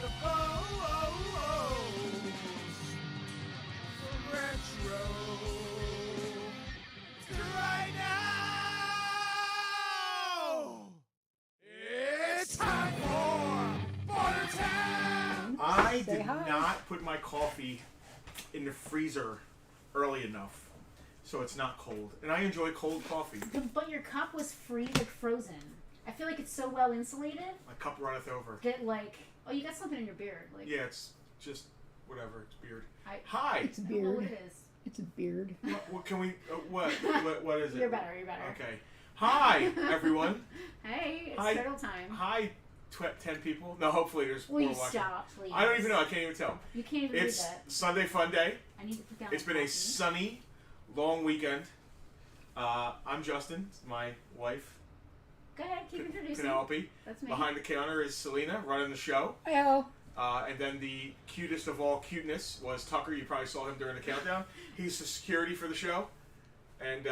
The Bows Retro. Right now, it's time for Bartertown. I did not put my coffee in the freezer early enough, so it's not cold. And I enjoy cold coffee. But your cup was frozen. I feel like it's so well insulated My cup runneth over. that oh, you got something in your beard. Yeah, it's just whatever. It's beard. I Hi. It's a don't know beard. what it is. It's a beard. What can we? What is it? You're better. Okay. Hi, everyone. Hey, it's Hi. turtle time. Hi, 10 people. No, hopefully there's Will more you watching. stop, please? I don't even know. I can't even tell. You can't even It's do that. Sunday Fun Day. I need to put down It's my been a coffee. sunny, long weekend. I'm Justin, my wife, Go ahead, keep introducing. Penelope. That's me. Behind the counter is Selena running the show. Hello. And then the cutest of all cuteness was Tucker. You probably saw him during the countdown. He's the security for the show, and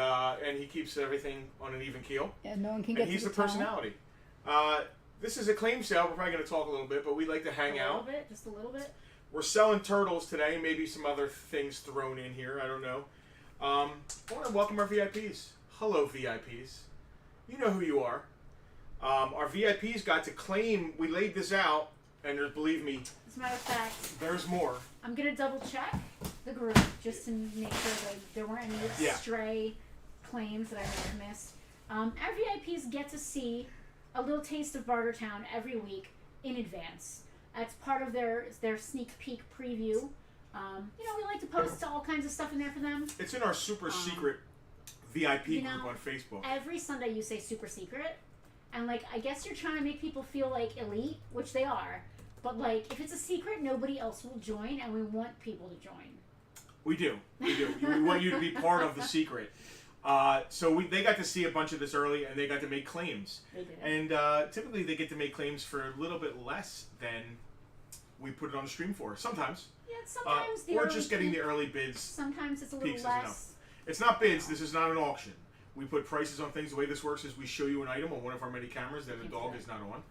he keeps everything on an even keel. Yeah, no one can get And he's to the tunnel. personality. This is a claim sale. We're probably going to talk a little bit, but we like to hang out. A little bit, just a little bit. We're selling turtles today. Maybe some other things thrown in here. I don't know. I want to welcome our VIPs. Hello, VIPs. You know who you are. Our VIPs got to claim. We laid this out, and believe me, As a matter of fact, there's more. I'm gonna double check the group just to make sure that there weren't any Yeah. stray claims that I might have missed. Our VIPs get to see a little taste of Bartertown every week in advance. That's part of their sneak peek preview. We like to post all kinds of stuff in there for them. It's in our super secret VIP group on Facebook. Every Sunday you say super secret, and I guess you're trying to make people feel like elite, which they are. But if it's a secret, nobody else will join, and we want people to join. We do. We want you to be part of the secret. So they got to see a bunch of this early, and they got to make claims. They did. And typically they get to make claims for a little bit less than we put it on the stream for. Sometimes. Yeah, sometimes the or early just getting peak, the early bids. Sometimes it's a little peaks is enough. less. It's not bids. This is not an auction. We put prices on things. The way this works is we show you an item on one of our many cameras that the dog is not on.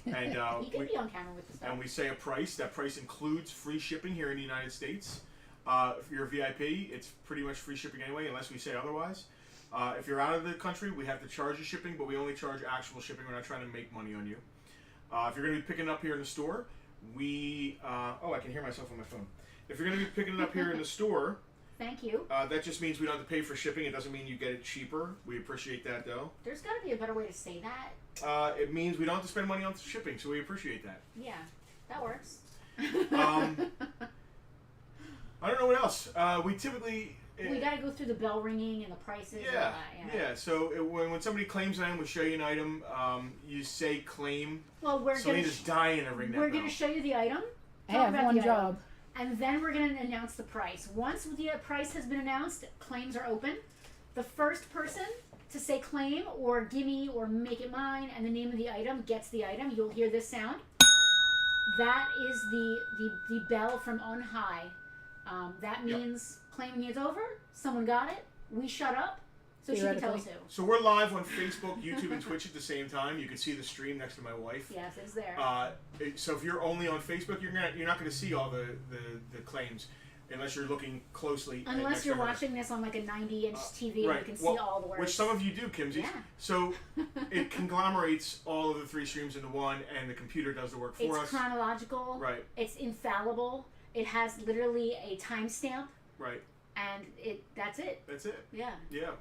And He could be on camera with the stuff. and we say a price. That price includes free shipping here in the United States. If you're a VIP, it's pretty much free shipping anyway, unless we say otherwise. If you're out of the country, we have to charge you shipping, but we only charge actual shipping. We're not trying to make money on you. If you're going to be picking it up here in the store, I can hear myself on my phone. If you're going to be picking it up here in the store, Thank you. that just means we don't have to pay for shipping. It doesn't mean you get it cheaper. We appreciate that, though. There's got to be a better way to say that. It means we don't have to spend money on shipping, so we appreciate that. Yeah, that works. I don't know what else. We typically... We got to go through the bell ringing and the prices and all Yeah, that. yeah. So when somebody claims an item, we show you an item. You say claim. Well, Selena's dying to ring that we're bell. going to show you the item. I talk have about one the item, job. And then we're going to announce the price. Once the price has been announced, claims are open. The first person to say claim or gimme or make it mine and the name of the item gets the item. You'll hear this sound. That is the bell from on high. That means claiming is over. Someone got it. We shut up. So she can tell us who. So we're live on Facebook, YouTube, and Twitch at the same time. You can see the stream next to my wife. Yes, it's there. So if you're only on Facebook, you're not going to see all the claims unless you're looking closely. Unless you're watching this on a 90-inch TV right. and you can see Well, all the words. Which some of you do, Kimsey. Yeah. So it conglomerates all of the three streams into one, and the computer does the work for us. It's chronological. Right. It's infallible. It has literally a timestamp. Right. And that's it. That's it. Yeah. Yeah.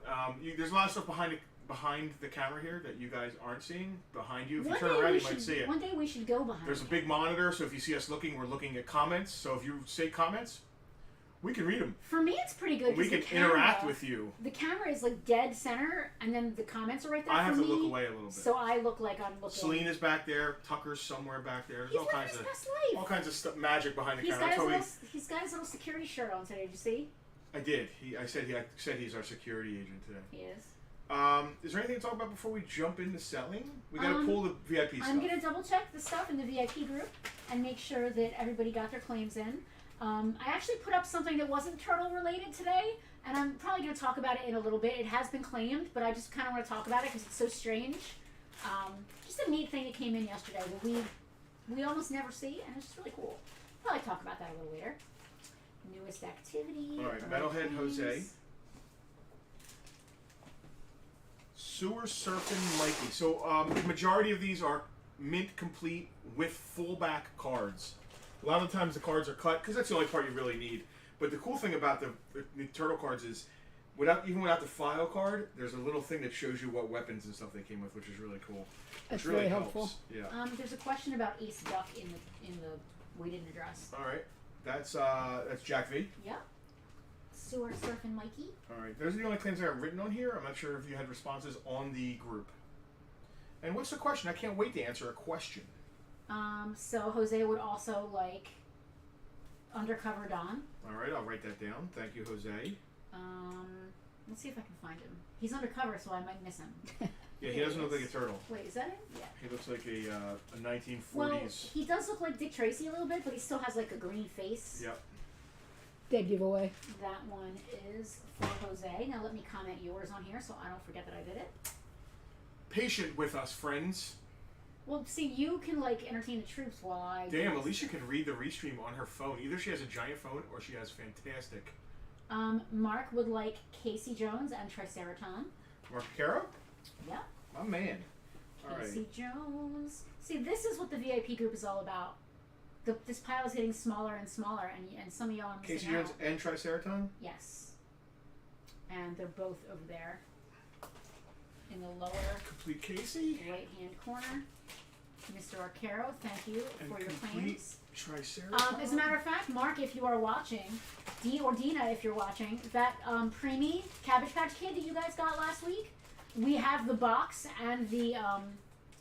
There's a lot of stuff behind the camera here that you guys aren't seeing. Behind you, if you One turn day around, we you might should- see it. One day we should go behind. There's a big monitor, so if you see us looking, we're looking at comments. So if you say comments, we can read them. For me, it's pretty good. We 'cause can the camera, interact with you. The camera is dead center, and then the comments are right there. I have for to me, look away a little bit. so I look like I'm looking. Selena's back there. Tucker's somewhere back there. There's He's all living kinds his of best life. stuff, magic behind the He's camera. got, That's his how little, he's got his little security shirt on today. Did you see? I did. I said he's our security agent today. He is. Is there anything to talk about before we jump into selling? We got to pull the VIP stuff. I'm going to double check the stuff in the VIP group and make sure that everybody got their claims in. I actually put up something that wasn't turtle related today, and I'm probably going to talk about it in a little bit. It has been claimed, but I just kind of want to talk about it because it's so strange. Just a neat thing that came in yesterday. we almost never see, and it's just really cool. Probably talk about that a little later. Newest activity. All right, Metalhead Jose. Sewer Surfing Mikey. So the majority of these are mint complete with fullback cards. A lot of times the cards are cut because that's the only part you really need. But the cool thing about the turtle cards is, even without the file card, there's a little thing that shows you what weapons and stuff they came with, which is really cool. That's really really helps. helpful. Yeah. There's a question about Ace Duck in the we didn't address. All right, that's Jack V. Yep. Sewer Surfing Mikey. All right, those are the only claims I have written on here. I'm not sure if you had responses on the group. And what's the question? I can't wait to answer a question. So Jose would also like Undercover Don. All right, I'll write that down. Thank you, Jose. Let's see if I can find him. He's undercover, so I might miss him. Yeah, he doesn't look like a turtle. Wait, is that him? Yeah. He looks like a 1940s. Well, he does look like Dick Tracy a little bit, but he still has like a green face. Yep. Dead giveaway. That one is for Jose. Now let me comment yours on here so I don't forget that I did it. Patient with us, friends. Well, see, you can like entertain the troops while I. Damn, Alicia can read the restream on her phone. Either she has a giant phone or she has fantastic. Mark would like Casey Jones and Triceraton. Mark Caro? Yeah. My man. All right. Casey Jones. See, this is what the VIP group is all about. This pile is getting smaller and smaller, and some of y'all are missing Casey Jones out. and Triceraton? Yes. And they're both over there in the lower Complete Casey. right-hand corner. Mr. Arcaro, thank you And for your complete claims. Triceraton. As a matter of fact, Mark, if you are watching, or Dina, if you're watching, that preemie Cabbage Patch Kid that you guys got last week, we have the box and the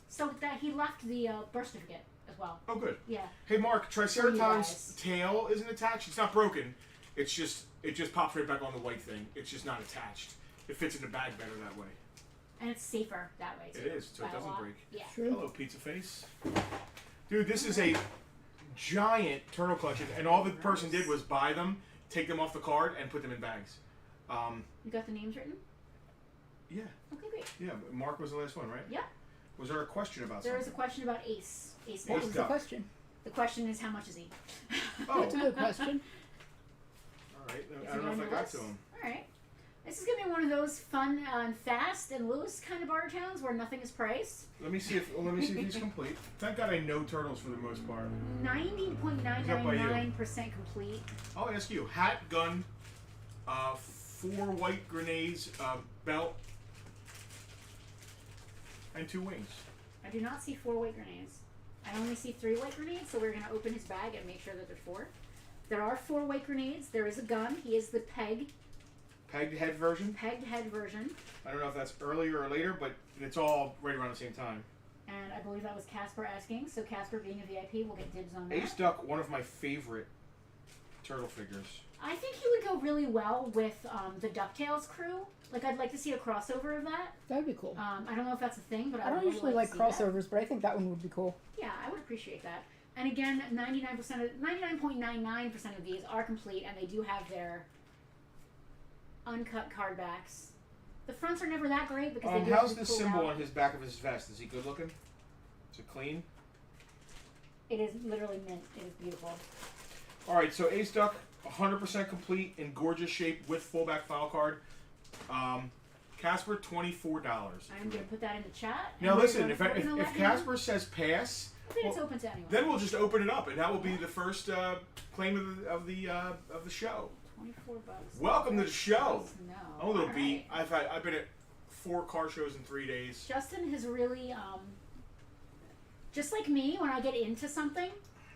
so that he left the birth certificate as well. Oh, good. Yeah. Hey, Mark, Triceraton's guys. tail isn't attached. It's not broken. It just pops right back on the white thing. It's just not attached. It fits in the bag better that way. And it's safer that way, too. It is, so it by a doesn't lot. break. Yeah. True. Hello, Pizza Face. Dude, this is a giant turtle collection, and all the person did was buy them, take them off the card, and put them in bags. You got the names written? Yeah. Okay, great. Yeah, Mark was the last one, right? Yeah. Was there a question about There is a something? question about Ace. Ace What Duck. was the Duck. question? The question is, how much is he? Oh, That's a good question. all right. Is I don't he know on if I the got list? to him. All right. This is gonna be one of those fun and fast and loose kind of barter towns where nothing is priced. Let me see if he's complete. Thank God I know turtles for the most part. 90.999% complete. I'll ask you. Hat, gun, 4 white grenades, belt, and 2 wings. I do not see 4 white grenades. I only see 3 white grenades, so we're gonna open his bag and make sure that there's 4. There are 4 white grenades. There is a gun. He is the pegged Head version. head version. I don't know if that's earlier or later, but it's all right around the same time. And I believe that was Casper asking. So Casper, being a VIP, will get dibs on that. Ace Duck, one of my favorite turtle figures. I think he would go really well with the DuckTales crew. Like, I'd like to see a crossover of that. That'd be cool. I don't know if that's a thing, but I don't would really usually like to see that. crossovers, but I think that one would be cool. Yeah, I would appreciate that. And again, 99.99% of these are complete, and they do have their uncut card backs. The fronts are never that great because they do How's have the to pull symbol out. on his back of his vest? Is he good looking? Is it clean? It is literally mint. It is beautiful. All right, so Ace Duck, 100% complete in gorgeous shape with fullback file card. Casper, $24. I'm going to put that in the chat. Now and listen, we're if gonna let him- Casper says pass, I think it's well, open to anyone. then we'll just open it up, and that will be the first claim of the show. $24. Welcome to the show. No. I'm a little All beat. right. I've been at 4 car shows in 3 days. Justin has really, just like me, when I get into something,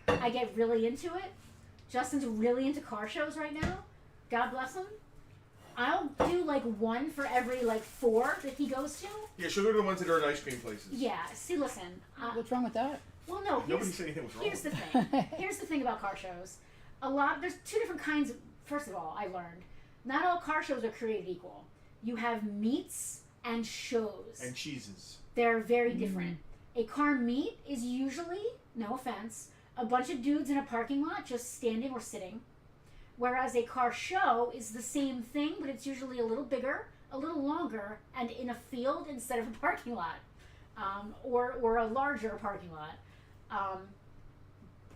I get really into it. Justin's really into car shows right now. God bless him. I'll do like 1 for every like 4 that he goes to. Yeah, she'll go to the ones that are at ice cream places. Yeah. See, listen. What's wrong with that? Well, no. Nobody said anything was wrong. Here's the with thing. Here's the thing about car shows. There's 2 different kinds. First of all, I learned not all car shows are created equal. You have meets and shows. And cheeses. They're very different. A car meet is usually, no offense, a bunch of dudes in a parking lot just standing or sitting. Whereas a car show is the same thing, but it's usually a little bigger, a little longer, and in a field instead of a parking lot, or a larger parking lot.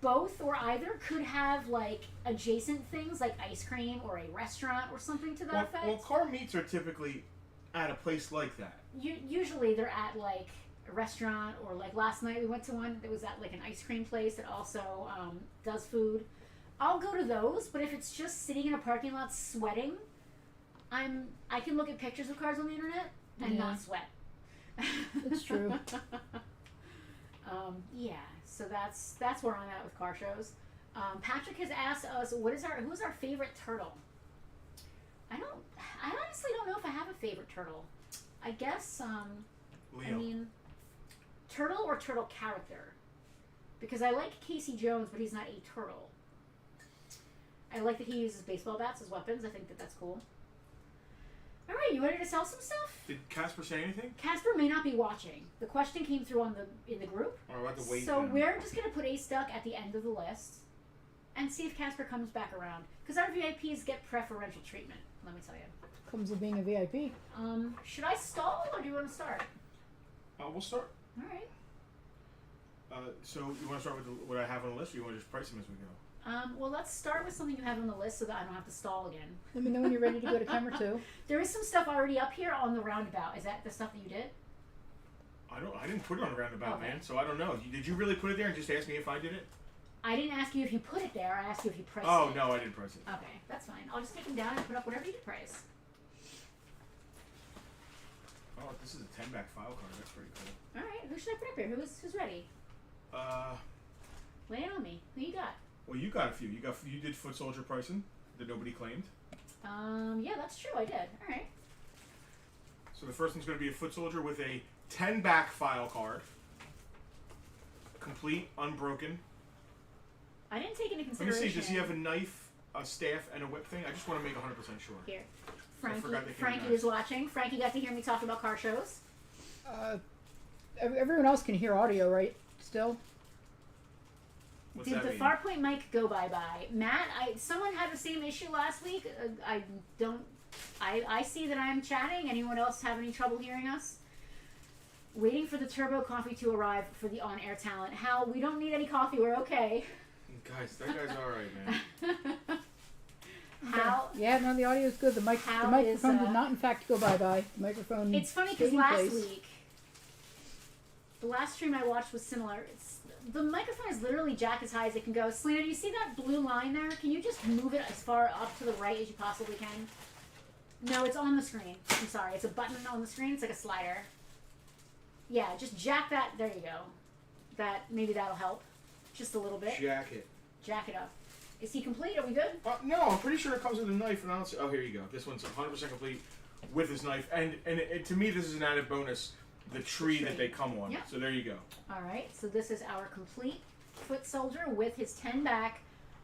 both or either could have like adjacent things like ice cream or a restaurant or something to that effect. Well, car meets are typically at a place like that. Usually they're at like a restaurant, or like last night we went to one that was at like an ice cream place that also does food. I'll go to those, but if it's just sitting in a parking lot sweating, I can look at pictures of cars on the internet and not sweat. That's true. Yeah, so that's where I'm at with car shows. Patrick has asked us, who's our favorite turtle? I honestly don't know if I have a favorite turtle. I guess Leo. I mean, turtle or turtle character, because I like Casey Jones, but he's not a turtle. I like that he uses baseball bats as weapons. I think that's cool. All right, you ready to sell some stuff? Did Casper say anything? Casper may not be watching. The question came through in the group. Or we'll have to wait. So then. we're just gonna put a stuck at the end of the list, and see if Casper comes back around. Because our VIPs get preferential treatment. Let me tell you. Comes with being a VIP. Should I stall or do you want to start? We'll start. All right. So you want to start with what I have on the list, or you want to just price them as we go? Well, let's start with something you have on the list so that I don't have to stall again. Let me know when you're ready to go to camera 2. There is some stuff already up here on the roundabout. Is that the stuff that you did? I didn't put it on the roundabout, Okay. man. So I don't know. Did you really put it there and just ask me if I did it? I didn't ask you if you put it there. I asked you if you priced it. Oh no, I didn't price it. Okay, that's fine. I'll just take them down and put up whatever you price. Oh, this is a 10-back file card. That's pretty cool. All right, who should I put up here? Who's ready? Lay it on me. Who you got? Well, you got a few. You did foot soldier pricing that nobody claimed. Yeah, that's true. I did. All right. So the first one's going to be a foot soldier with a 10-back file card, complete, unbroken. I didn't take into Let me consideration. see. Does he have a knife, a staff, and a whip thing? I just want to make 100% sure. Here, I forgot they came Frankie back. is watching. Frankie got to hear me talk about car shows. Everyone else can hear audio, right? Still? What's Did that the mean? Farpoint mic go bye-bye? Matt, someone had the same issue last week. I see that I'm chatting. Anyone else have any trouble hearing us? Waiting for the turbo coffee to arrive for the on-air talent. Hal, we don't need any coffee. We're okay. Guys, that guy's all right, man. Hal, Yeah, no, the audio is good. The How microphone is, did not, in fact, go bye-bye. The microphone it's funny stayed because in last place. week, the last stream I watched was similar. The microphone is literally jack as high as it can go. Selena, do you see that blue line there? Can you just move it as far up to the right as you possibly can? No, it's on the screen. I'm sorry. It's a button on the screen. It's like a slider. Yeah, just jack that. There you go. Maybe that'll help. Just a little bit. Jacket. Jack it up. Is he complete? Are we good? No, I'm pretty sure it comes with a knife, and I don't see. Oh, here you go. This one's 100% complete with his knife, and to me, this is an added bonus. The tree that they come on. Yeah. So there you go. All right. So this is our complete foot soldier with his 10-back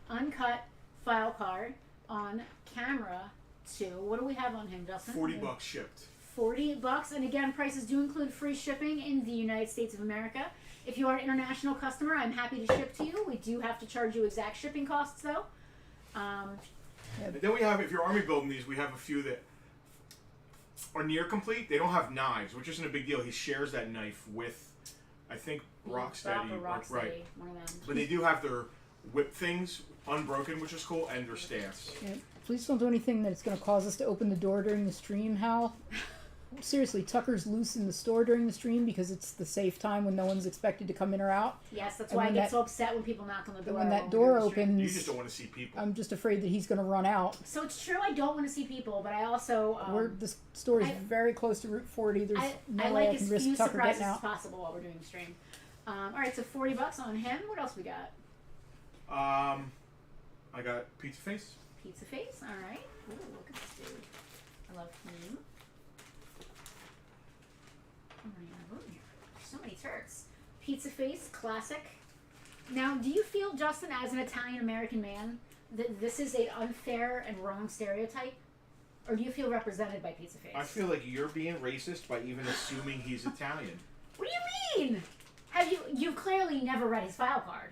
uncut file card on camera 2. What do we have on him, Justin? $40 shipped. $40, and again, prices do include free shipping in the United States of America. If you are an international customer, I'm happy to ship to you. We do have to charge you exact shipping costs, though. And then we have, if you're army building these, we have a few that are near complete. They don't have knives, which isn't a big deal. He shares that knife with, I think, Rocksteady. Or Rocksteady, Right. one of them. But they do have their whip things unbroken, which is cool, and their staffs. Yeah, please don't do anything that's going to cause us to open the door during the stream, Hal. Seriously, Tucker's loose in the store during the stream because it's the safe time when no one's expected to come in or out. Yes, that's And why I when get that- so upset when people knock on the door. And when that we're door doing the stream. opens, You just don't want to see people. I'm just afraid that he's going to run out. So it's true I don't want to see people, but I also... The store is I- very close to Route 40. There's no I way like I as can risk few Tucker surprises getting as out. possible while we're doing the stream. All right, so $40 on him. What else we got? I got Pizza Face. Pizza Face. All right. Ooh, look at this dude. I love him. I'm running out of room here. There's so many turds. Pizza Face, classic. Now, do you feel, Justin, as an Italian American man, that this is an unfair and wrong stereotype? Or do you feel represented by Pizza Face? I feel like you're being racist by even assuming he's Italian. What do you mean? You've clearly never read his file card.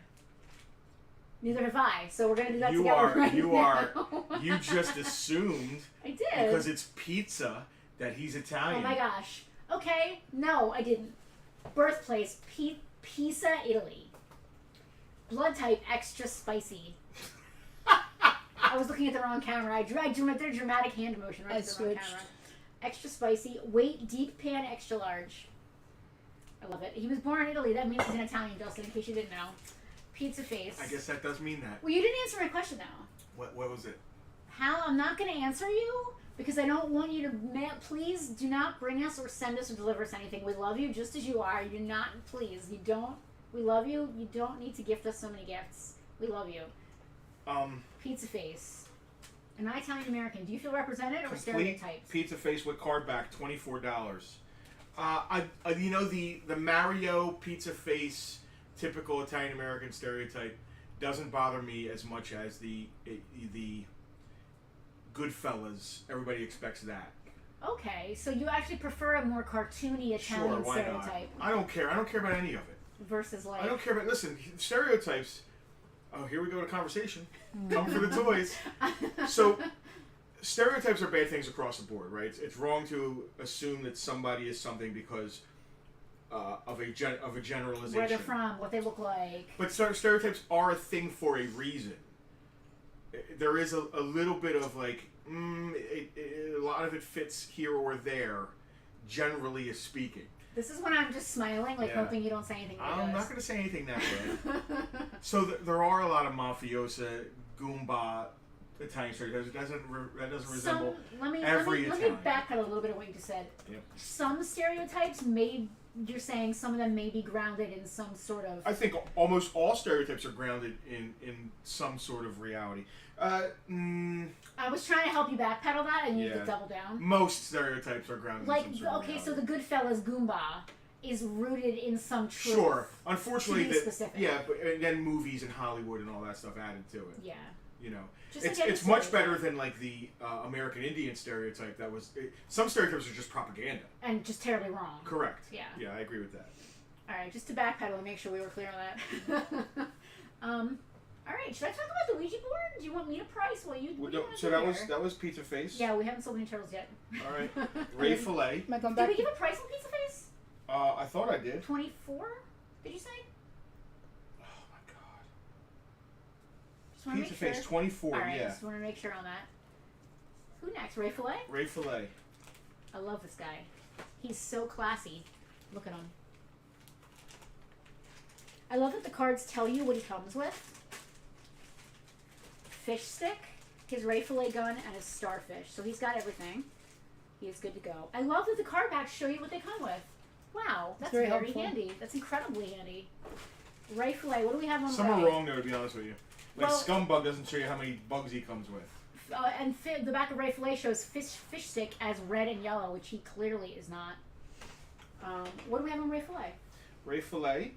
Neither have I, so we're gonna do that together. You just assumed I did. because it's pizza that he's Italian. Oh my gosh. Okay, no, I didn't. Birthplace, Pisa, Italy. Blood type extra spicy. I was looking at the wrong camera. I did a dramatic hand motion right to the wrong camera. Extra spicy. Weight deep pan extra large. I love it. He was born in Italy. That means he's an Italian, Dustin, in case you didn't know. Pizza face. I guess that does mean that. Well, you didn't answer my question, though. What was it? Hal, I'm not going to answer you because I don't want you to... Please do not bring us or send us or deliver us anything. We love you just as you are. You're not... Please. You don't... We love you. You don't need to gift us so many gifts. We love you. Pizza face. An Italian American. Do you feel represented or stereotyped? Pizza face with card back, $24. The Mario pizza face, typical Italian American stereotype, doesn't bother me as much as the Goodfellas. Everybody expects that. Okay, so you actually prefer a more cartoony Italian stereotype. Not? I don't care. I don't care about any of it. Versus like... I don't care about... Listen, stereotypes... Oh, here we go to conversation. Come for the toys. So, stereotypes are bad things across the board, right? It's wrong to assume that somebody is something because of a generalization. Where they're from, what they look like. But stereotypes are a thing for a reason. There is a little bit of like, a lot of it fits here or there, generally speaking. This is when I'm just smiling, hoping you don't say anything. I'm not going to say anything that way. So there are a lot of mafiosa, Goomba, Italian stereotypes. That doesn't resemble every Italian. Let me backpedal a little bit of what you just said. Yep. Some stereotypes you're saying some of them may be grounded in some sort of... I think almost all stereotypes are grounded in some sort of reality. I was trying to help you backpedal that, and you need to double down. Most stereotypes are grounded in some sort of reality. So the Goodfellas Goomba is rooted in some truth. Sure. Unfortunately, specific. Yeah, but and then movies and Hollywood and all that stuff added to it. Yeah. You know, Just it's much better than like the American Indian stereotype. That was some stereotypes are just propaganda and just terribly wrong. Correct. Yeah. Yeah, I agree with that. All right, just to backpedal and make sure we were clear on that. All right, should I talk about the Ouija board? Do you want me to price? So that was Pizza Face. Yeah, we haven't sold any turtles yet. All right, Ray Fillet. Am I going Did back? we give a price on Pizza Face? I thought I did. 24? Did you say? Oh my God. Pizza Face 24. All right, yeah. just want to make sure on that. Who next? Ray Fillet? Ray Fillet. I love this guy. He's so classy. Look at him. I love that the cards tell you what he comes with. Fish stick, his Ray Fillet gun, and his starfish. So he's got everything. He is good to go. I love that the card backs show you what they come with. Wow, that's very handy. That's incredibly handy. Ray Fillet, what do we have on Some are wrong though, to be honest with you. Like Scumbug doesn't show you how many bugs he comes with. And the back of Ray Fillet shows fish stick as red and yellow, which he clearly is not. What do we have on Ray Fillet? Ray Fillet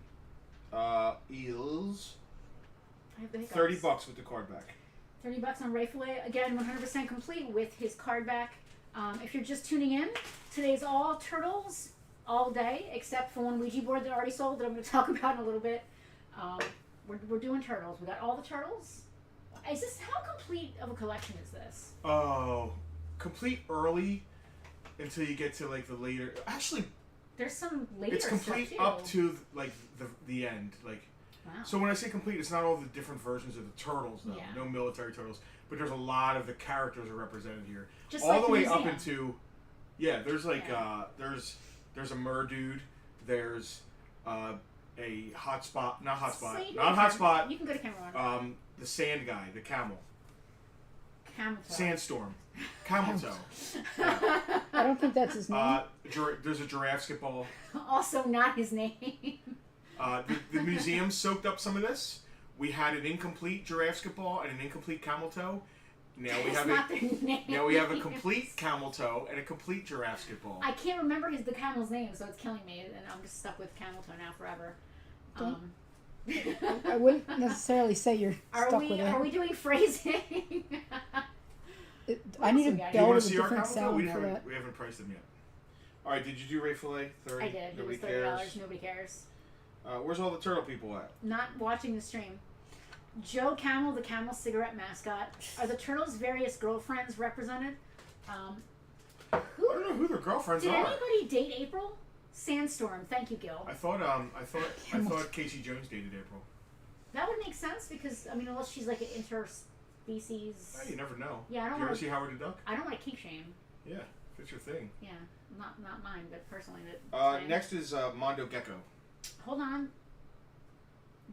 is $30 with the card back. $30 on Ray Fillet. Again, 100% complete with his card back. If you're just tuning in, today's all turtles all day, except for one Ouija board that already sold that I'm going to talk about in a little bit. We're doing turtles. We got all the turtles. How complete of a collection is this? Oh, complete early until you get to like the later. Actually, there's some later. It's complete stuff too. up to like the end. Like, wow. So when I say complete, it's not all the different versions of the turtles though. Yeah. No military turtles, but there's a lot of the characters are represented here. Just all like the way museum. up into, there's like there's a merdude. There's a hotspot, not hotspot. You can go to camera one. The sand guy, the camel. Camel toe. Sandstorm. Camel toe. I don't think that's his name. There's a giraffe skip ball. Also not his name. The museum soaked up some of this. We had an incomplete giraffe skip ball and an incomplete camel toe. Now we have a complete camel toe and a complete giraffe skip ball. I can't remember the camel's name, so it's killing me, and I'm just stuck with camel toe now forever. I wouldn't necessarily say you're stuck with it. Are we doing phrasing? I need a Do you bell want with to a see our different camel toe? sound for that. We haven't priced them yet. All right, did you do Ray Fillet? 30. I did. Nobody It was $30. cares. Nobody cares. Where's all the turtle people at? Not watching the stream. Joe Camel, the camel cigarette mascot. Are the turtles' various girlfriends represented? I don't know who their girlfriends Did are. anybody date April? Sandstorm. Thank you, Gil. I thought Casey Jones dated April. That would make sense because, I mean, unless she's like an interspecies. You never know. Yeah, I don't You ever want see Howard the Duck? I don't want to kink shame. Yeah, if it's your thing. Yeah, not mine, but personally. That Next is Mondo Gecko. Hold on.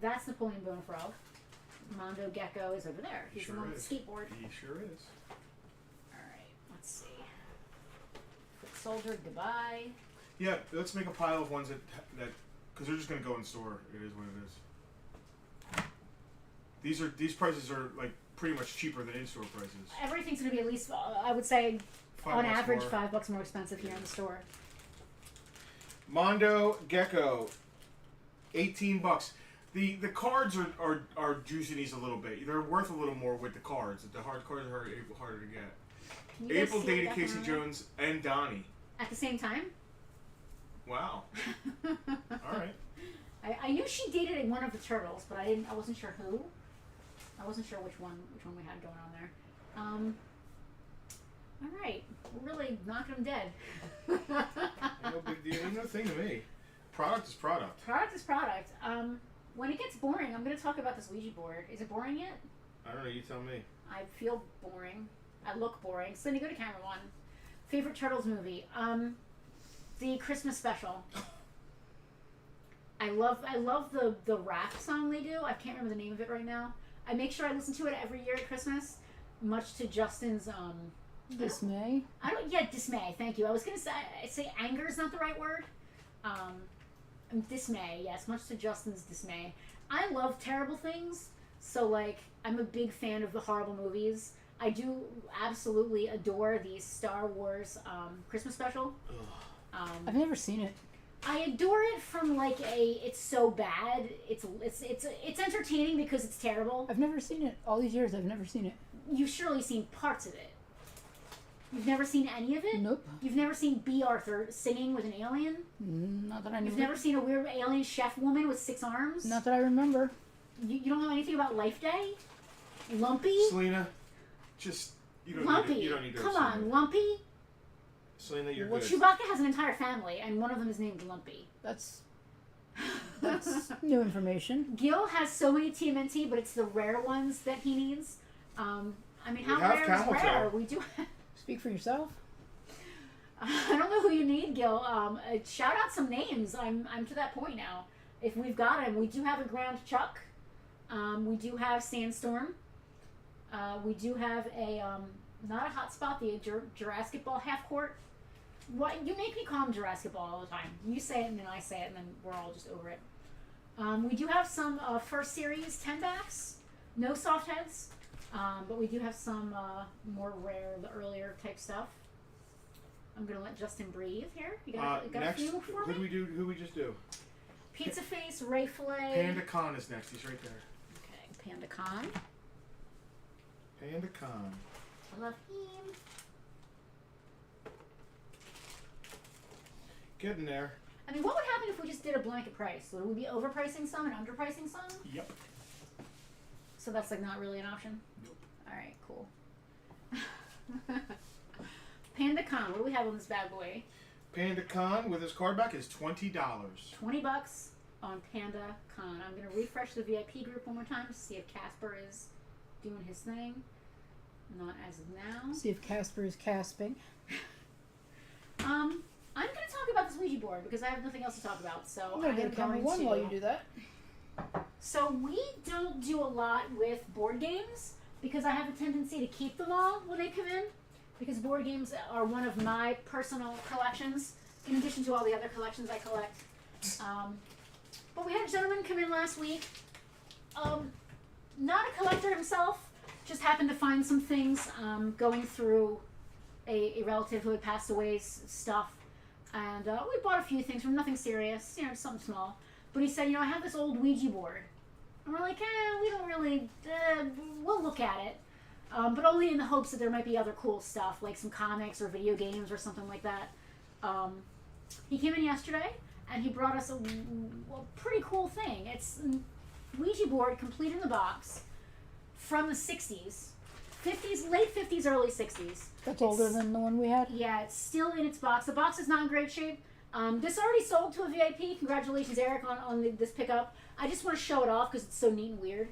That's Napoleon Bonafrog. Mondo Gecko is over there. He's Sure on the is. skateboard. He sure is. Alright, let's see. Foot Soldier, goodbye. Yeah, let's make a pile of ones that because they're just gonna go in store. It is what it is. These prices are like pretty much cheaper than in-store prices. Everything's going to be at least, I would say, on $5 average, more. $5 more expensive here in the store. Mondo Gecko, $18. The cards are juicing these a little bit. They're worth a little more with the cards. The hard cards are harder to get. Can you guys April see dated that Casey one? Jones and Donnie. At the same time? Wow. All right. I knew she dated one of the turtles, but I wasn't sure who. I wasn't sure which one we had going on there. All right, we're really knocking them dead. No big deal. There's no thing to me. Product is product. Product is product. When it gets boring, I'm going to talk about this Ouija board. Is it boring yet? I don't know. You tell me. I feel boring. I look boring. Cindy, go to camera one. Favorite Turtles movie? The Christmas special. I love the rap song they do. I can't remember the name of it right now. I make sure I listen to it every year at Christmas, much to Justin's Dismay. Dismay. Thank you. I was gonna say anger is not the right word. Dismay. Yes, much to Justin's dismay. I love terrible things, so like I'm a big fan of the horrible movies. I do absolutely adore the Star Wars Christmas special. I've never seen it. I adore it from like it's so bad. It's entertaining because it's terrible. I've never seen it. All these years, I've never seen it. You've surely seen parts of it. You've never seen any of it? Nope. You've never seen B. Arthur singing with an alien? Not that I know. You've never seen a weird alien chef woman with 6 arms? Not that I remember. You don't know anything about Life Day? Lumpy? Selena, just you don't Lumpy. need to. You don't need to. Come on, Lumpy. Selena, you're Well, good. Chewbacca has an entire family, and one of them is named Lumpy. That's new information. Gil has so many TMNT, but it's the rare ones that he needs. I mean, how have rare is camel rare? toe. We do. Speak for yourself. I don't know who you need, Gil. Shout out some names. I'm to that point now. If we've got him, we do have a Ground Chuck. We do have Sandstorm. We do have a not a hotspot, the Jurassic Ball half court. What you make me call him Jurassic Ball all the time. You say it and then I say it and then we're all just over it. We do have some first series 10-backs, no soft heads, but we do have some more rare, the earlier type stuff. I'm gonna let Justin breathe here. You got next, a few for who me? do we do? Who we just do? Pizza Face, Ray Filet. Panda Khan is next. He's right there. Okay, Panda Con. Panda Khan. I love him. Getting there. I mean, what would happen if we just did a blanket price? Would we be overpricing some and underpricing some? Yep. So that's like not really an option? Nope. Alright, cool. Panda Con, what do we have on this bad boy? Panda Khan with his card back is $20. $20 on Panda Con. I'm going to refresh the VIP group one more time to see if Casper is doing his thing. Not as of now. See if Casper is casping. I'm going to talk about this Ouija board because I have nothing else to talk about. So I'm gonna I go am to camera going one to. while you do that. So we don't do a lot with board games because I have a tendency to keep them all when they come in because board games are one of my personal collections in addition to all the other collections I collect. But we had a gentleman come in last week, not a collector himself, just happened to find some things going through a relative who had passed away's stuff. And we bought a few things from nothing serious, something small. But he said, I have this old Ouija board. And we're like, we don't really, we'll look at it. But only in the hopes that there might be other cool stuff, like some comics or video games or something like that. He came in yesterday, and he brought us a pretty cool thing. It's a Ouija board, complete in the box, from the 60s. 50s, late 50s, early 60s. That's older than the one we had. Yeah, it's still in its box. The box is not in great shape, This already sold to a VIP. Congratulations, Eric, on this pickup. I just want to show it off because it's so neat and weird.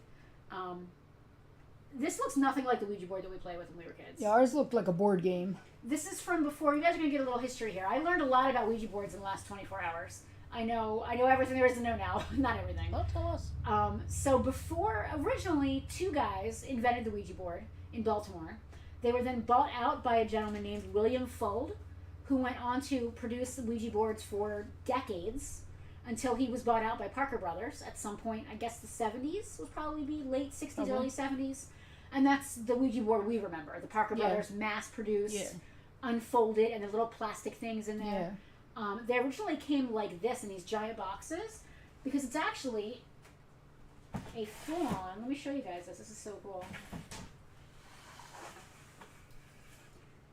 This looks nothing like the Ouija board that we played with when we were kids. Yeah, ours looked like a board game. This is from before. You guys are going to get a little history here. I learned a lot about Ouija boards in the last 24 hours. I know everything there is to know now. Not everything. Well, tell us. So before, originally, 2 guys invented the Ouija board in Baltimore. They were then bought out by a gentleman named William Fold, who went on to produce the Ouija boards for decades until he was bought out by Parker Brothers at some point. I guess the 70s would probably be late 60s, early 70s. And that's the Ouija board we remember. The Parker Brothers mass-produced, unfolded, and the little plastic things in there. They originally came like this in these giant boxes because it's actually a full-on. Let me show you guys this. This is so cool.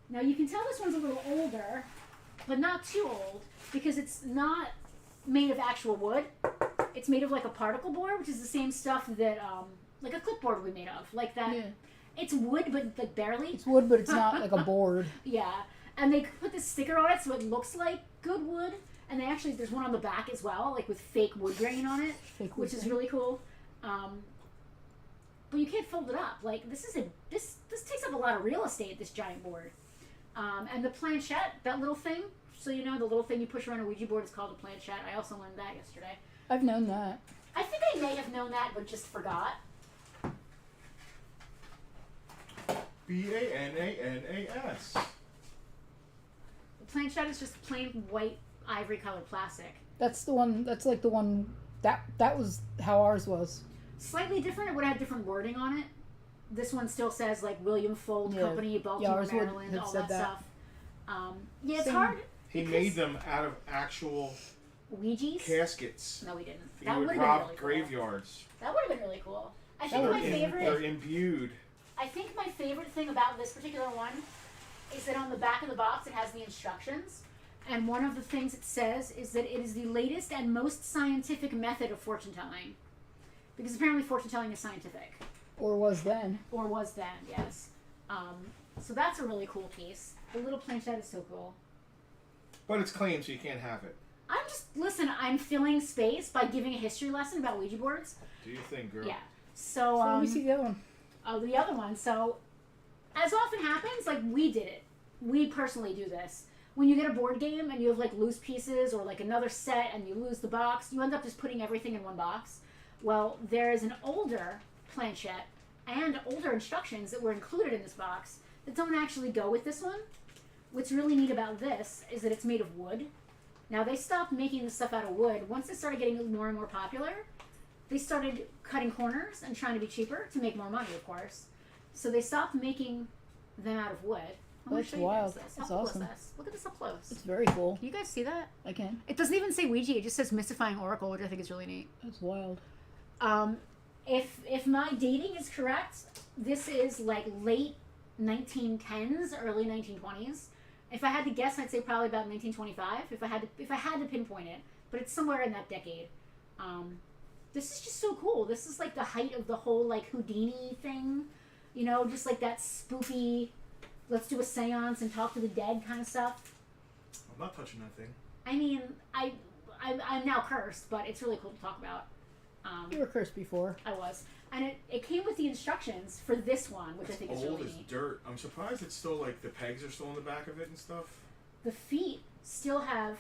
Now you can tell this one's a little older, but not too old because it's not made of actual wood. It's made of like a particle board, which is the same stuff that like a clipboard would be made of, like that. Yeah. It's wood, but like barely. It's wood, but it's not like a board. Yeah, and they put this sticker on it so it looks like good wood. And they actually, there's one on the back as well, like with fake wood grain on it, which is really cool. But you can't fold it up. Like this takes up a lot of real estate. This giant board. And the planchette, that little thing. So you know, the little thing you push around a Ouija board is called a planchette. I also learned that yesterday. I've known that. I think I may have known that, but just forgot. BANANAS. The planchette is just plain white ivory colored plastic. That's the one. That's like the one that was how ours was. Slightly different. It would have different wording on it. This one still says like William Fold Company, Baltimore, Maryland, all that stuff. Yeah, it's hard. He made them out of actual Ouija's caskets. No, we didn't. He That would would have rob been really graveyards. cool. That would have been really cool. I think my favorite. They're imbued. I think my favorite thing about this particular one is that on the back of the box it has the instructions, and one of the things it says is that it is the latest and most scientific method of fortune telling, because apparently fortune telling is scientific. Or was then. Or was then, yes. So that's a really cool piece. The little planchette is so cool. But it's claimed, so you can't have it. I'm filling space by giving a history lesson about Ouija boards. Do your thing, girl. Yeah. So, let me see the other one. The other one. So, as often happens, like we did it. We personally do this. When you get a board game and you have like loose pieces or like another set and you lose the box, you end up just putting everything in one box. Well, there is an older planchette and older instructions that were included in this box that don't actually go with this one. What's really neat about this is that it's made of wood. Now, they stopped making the stuff out of wood. Once it started getting more and more popular, they started cutting corners and trying to be cheaper to make more money, of course. So they stopped making them out of wood. That's wild. That's awesome. Look at this up close. It's very cool. Can you guys see that? I can. It doesn't even say Ouija. It just says Mystifying Oracle, which I think is really neat. That's wild. If my dating is correct, this is like late 1910s, early 1920s. If I had to guess, I'd say probably about 1925. If I had to pinpoint it, but it's somewhere in that decade. This is just so cool. This is like the height of the whole like Houdini thing, you know, just like that spooky. Let's do a seance and talk to the dead kind of stuff. I'm not touching that thing. I mean, I'm now cursed, but it's really cool to talk about. You were cursed before. I was. And it came with the instructions for this one, which I think is really neat. Old as dirt. I'm surprised it's still like the pegs are still on the back of it and stuff. The feet still have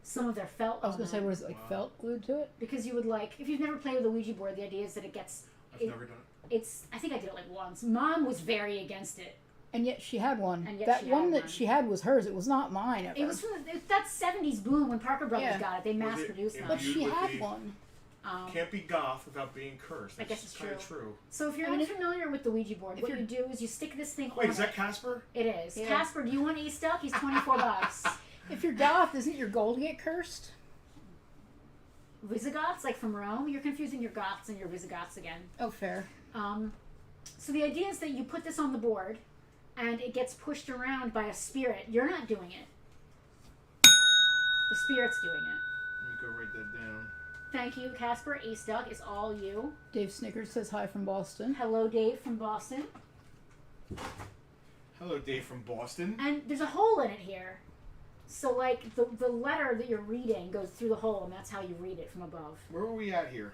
some of their felt I was going to say, was it like felt glued to it? Because you would like, if you've never played with a Ouija board, the idea is that it gets... I've never done it. I think I did it like once. Mom was very against it. And yet she had one. And yet that she one had that one. she had was hers. It was not mine ever. It was from that 70s boom when Parker Brothers got it. They mass produced them. But she had one. Can't be goth without being cursed. That's I guess it's true. So if you're unfamiliar with the Ouija board, what you do is you stick this thing on. Wait, is that Casper? It is. Yeah. Casper, do you want Ace Duck? He's $24. If you're goth, isn't your goal to get cursed? Visigoths, like from Rome? You're confusing your Goths and your Visigoths again. Oh, fair. So the idea is that you put this on the board, and it gets pushed around by a spirit. You're not doing it. The spirit's doing it. Let me go write that down. Thank you, Casper. Ace Duck is all you. Dave Snickers says hi from Boston. Hello, Dave from Boston. Hello, Dave from Boston. And there's a hole in it here. So, like, the letter that you're reading goes through the hole, and that's how you read it from above. Where were we at here?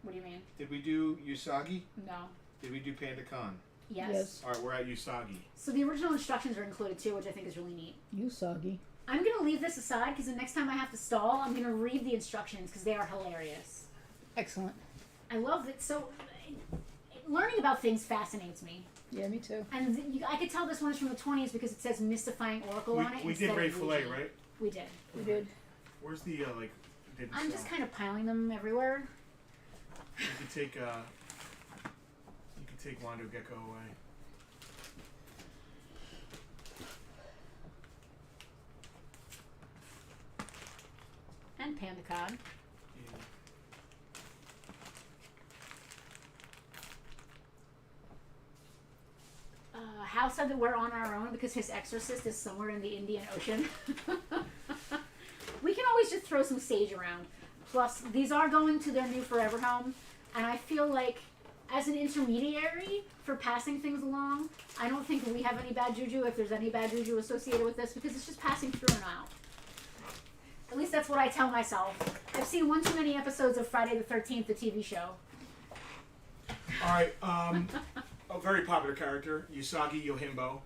What do you mean? Did we do Usagi? No. Did we do Panda Con? Yes. All right, we're at Usagi. So the original instructions are included, too, which I think is really neat. Usagi. I'm going to leave this aside, because the next time I have to stall, I'm going to read the instructions, because they are hilarious. Excellent. I love it. So, learning about things fascinates me. Yeah, me too. And I could tell this one is from the 20s because it says Mystifying Oracle on it. We instead did of Ray Filet, Ouija. right? We did. We did. Where's the, like, didn't I'm sell? just kind of piling them everywhere. You could take Wando Gecko away. And Panda Cod. Yeah. Hal said that we're on our own because his exorcist is somewhere in the Indian Ocean. We can always just throw some sage around. Plus, these are going to their new forever home, and I feel like as an intermediary for passing things along, I don't think we have any bad juju if there's any bad juju associated with this, because it's just passing through and out. At least that's what I tell myself. I've seen one too many episodes of Friday the 13th, the TV show. All right, a very popular character, Usagi Yojimbo.